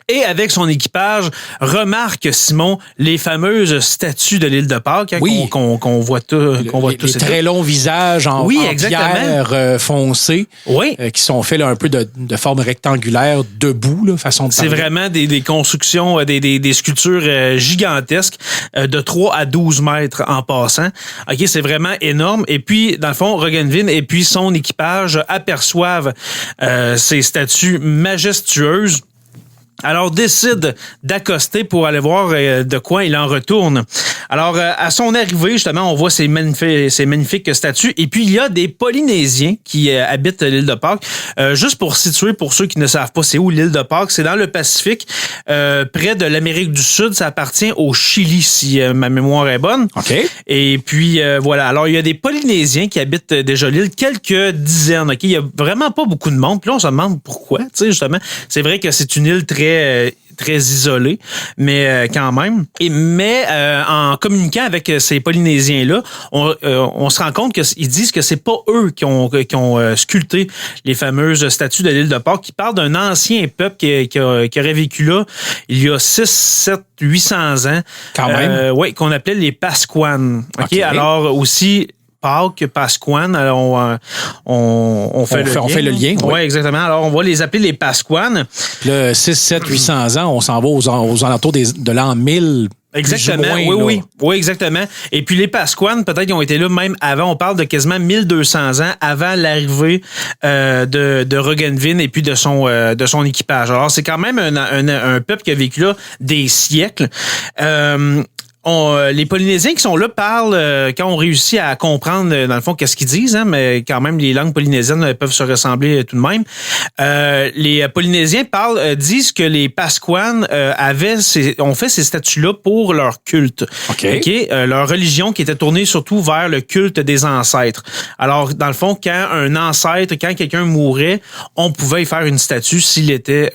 Et avec son équipage, remarque, Simon, les fameuses statues de l'île de Pâques, hein, oui. qu'on voit tous. Les très longs visages en pierre foncée, oui. Qui sont faits là, un peu de forme rectangulaire, debout, là, façon de parler. C'est vraiment des constructions, des sculptures gigantesques de 3 à 12 mètres en passant. OK, c'est vraiment énorme. Et puis, dans le fond, Roggeveen et puis son équipage aperçoivent ces statues majestueuses. Alors, décide d'accoster pour aller voir de quoi il en retourne. Alors, à son arrivée, justement, on voit ces magnifiques statues. Et puis, il y a des Polynésiens qui habitent l'île de Pâques. Juste pour situer, pour ceux qui ne savent pas, c'est où l'île de Pâques? C'est dans le Pacifique, près de l'Amérique du Sud. Ça appartient au Chili, si ma mémoire est bonne. OK. Et puis, voilà. Alors, il y a des Polynésiens qui habitent déjà l'île, quelques dizaines. OK? Il y a vraiment pas beaucoup de monde. Puis là, on se demande pourquoi. Tu sais, justement, c'est vrai que c'est une île très isolé, mais quand même. Mais en communiquant avec ces Polynésiens-là, on se rend compte qu'ils disent que c'est pas eux qui ont sculpté les fameuses statues de l'île de Pâques, qui parlent d'un ancien peuple qui aurait vécu là il y a 6, 7, 800 ans. Quand même. Oui, qu'on appelait les Pasquanes. OK? Alors aussi... Pâques, Pasquanes, alors on fait le lien. Oui, exactement. Alors, on va les appeler les Pasquanes. Puis là, 6, 7, 800 ans, on s'en va aux alentours de l'an 1000. Exactement, moins, oui, exactement. Et puis les Pasquanes, peut-être qu'ils ont été là même avant, on parle de quasiment 1200 ans avant l'arrivée de Roggeveen et puis de son équipage. Alors, c'est quand même un peuple qui a vécu là des siècles. Les Polynésiens qui sont là parlent, quand on réussit à comprendre, dans le fond, qu'est-ce qu'ils disent, hein, mais quand même, les langues polynésiennes peuvent se ressembler tout de même. Les Polynésiens disent que les Pasquanes ont fait ces statues-là pour leur culte. OK. Leur religion qui était tournée surtout vers le culte des ancêtres. Alors, dans le fond, quand quelqu'un mourait, on pouvait y faire une statue s'il était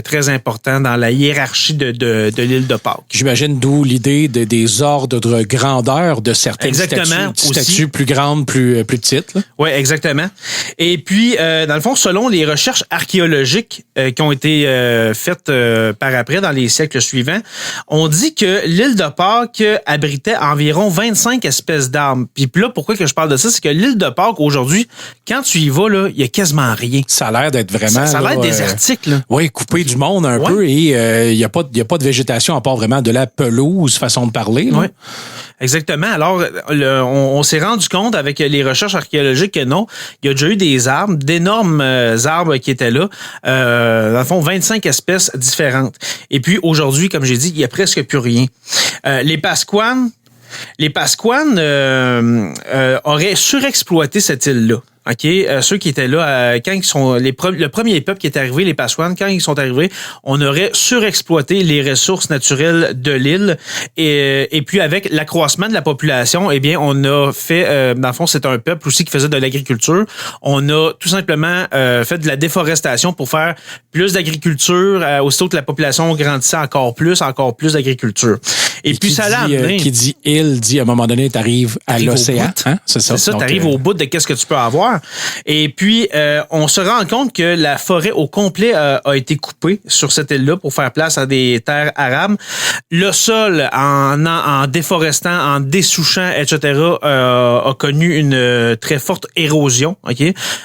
très important dans la hiérarchie de l'île de Pâques. J'imagine d'où l'idée des ordres de grandeur de certaines statues plus grandes, plus petites. Oui, exactement. Et puis, dans le fond, selon les recherches archéologiques qui ont été faites par après dans les siècles suivants, on dit que l'île de Pâques abritait environ 25 espèces d'arbres. Puis là, pourquoi que je parle de ça, c'est que l'île de Pâques, aujourd'hui, quand tu y vas, là, il y a quasiment rien. Ça a l'air d'être vraiment... Ça a l'air désertique, là. Oui, coupé du monde un peu et il n'y a pas de végétation à part vraiment de la pelouse, façon de parler. Oui, exactement. Alors, on s'est rendu compte avec les recherches archéologiques que non, il y a déjà eu des arbres, d'énormes arbres qui étaient là. Dans le fond, 25 espèces différentes. Et puis, aujourd'hui, comme j'ai dit, il n'y a presque plus rien. Les Pasquanes auraient surexploité cette île-là. OK, ceux qui étaient là quand ils sont le premier peuple qui est arrivé, les Pasquanes, quand ils sont arrivés, on aurait surexploité les ressources naturelles de l'île et puis avec l'accroissement de la population, eh bien on a fait dans le fond, c'est un peuple aussi qui faisait de l'agriculture. On a tout simplement fait de la déforestation pour faire plus d'agriculture aussitôt que la population grandissait encore plus d'agriculture. Et puis ça l'a amené qui dit île dit à un moment donné t'arrives à l'océan, hein? C'est ça, t'arrives au bout de qu'est-ce que tu peux avoir. Et puis, on se rend compte que la forêt au complet a été coupée sur cette île-là pour faire place à des terres arables. Le sol, en déforestant, en dessouchant, etc., a connu une très forte érosion. Ok.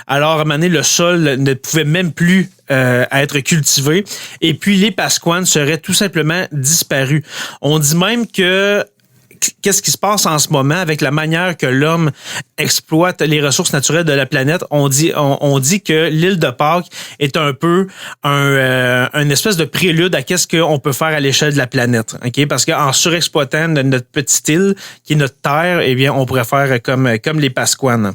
Alors, à un moment donné, le sol ne pouvait même plus être cultivé. Et puis, les Pasquanes seraient tout simplement disparus. On dit même que qu'est-ce qui se passe en ce moment avec la manière que l'homme exploite les ressources naturelles de la planète, on dit que l'île de Pâques est un peu une espèce de prélude à qu'est-ce qu'on peut faire à l'échelle de la planète. OK? Parce qu'en surexploitant notre petite île, qui est notre terre, eh bien, on pourrait faire comme les Pasquanes.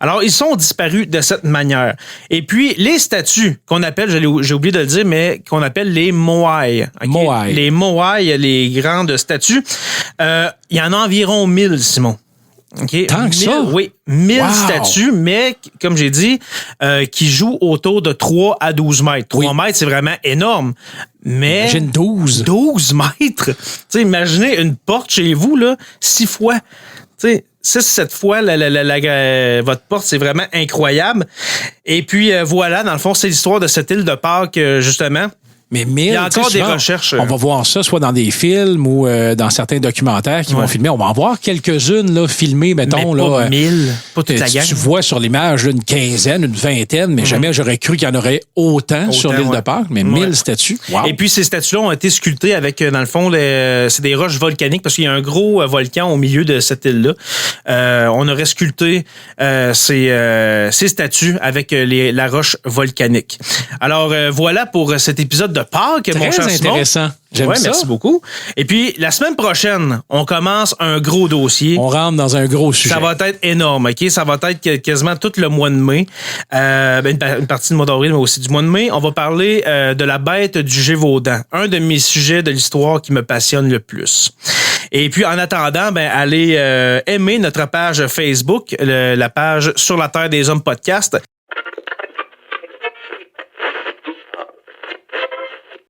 Alors, ils sont disparus de cette manière. Et puis, les statues qu'on appelle, j'ai oublié de le dire, mais qu'on appelle les Moai. Okay? Moai. Les Moai, les grandes statues. Il y en a environ 1000, Simon. Okay. Tant que ça? Oui, 1000 statues, mais comme j'ai dit, qui jouent autour de 3 à 12 mètres. 3 mètres, c'est vraiment énorme. Mais imagine 12. 12 mètres. T'sais, imaginez une porte chez vous, là, 6 fois. 6-7 fois votre porte, c'est vraiment incroyable. Et puis voilà, dans le fond, c'est l'histoire de cette île de Pâques, justement. Mais 1000, il y a encore des recherches. On va voir ça soit dans des films ou dans certains documentaires qui vont filmer. On va en voir quelques-unes là, filmées, mettons. Mais pas là, 1000, pas toute la gang. Tu vois sur l'image là, une quinzaine, une vingtaine, mais jamais j'aurais cru qu'il y en aurait autant sur l'île de Pâques. Mais 1000 statues. Wow. Et puis ces statues-là ont été sculptées avec, dans le fond, c'est des roches volcaniques parce qu'il y a un gros volcan au milieu de cette île-là. On aurait sculpté ces statues avec la roche volcanique. Alors voilà pour cet épisode de Pâques, mon cher Simon. Très intéressant. J'aime ça. Merci beaucoup. Et puis, la semaine prochaine, on commence un gros dossier. On rentre dans un gros sujet. Ça va être énorme, OK? Ça va être quasiment tout le mois de mai. Une partie du mois d'avril, mais aussi du mois de mai. On va parler de la bête du Gévaudan. Un de mes sujets de l'histoire qui me passionne le plus. Et puis, en attendant, allez aimer notre page Facebook, la page Sur la Terre des Hommes podcast.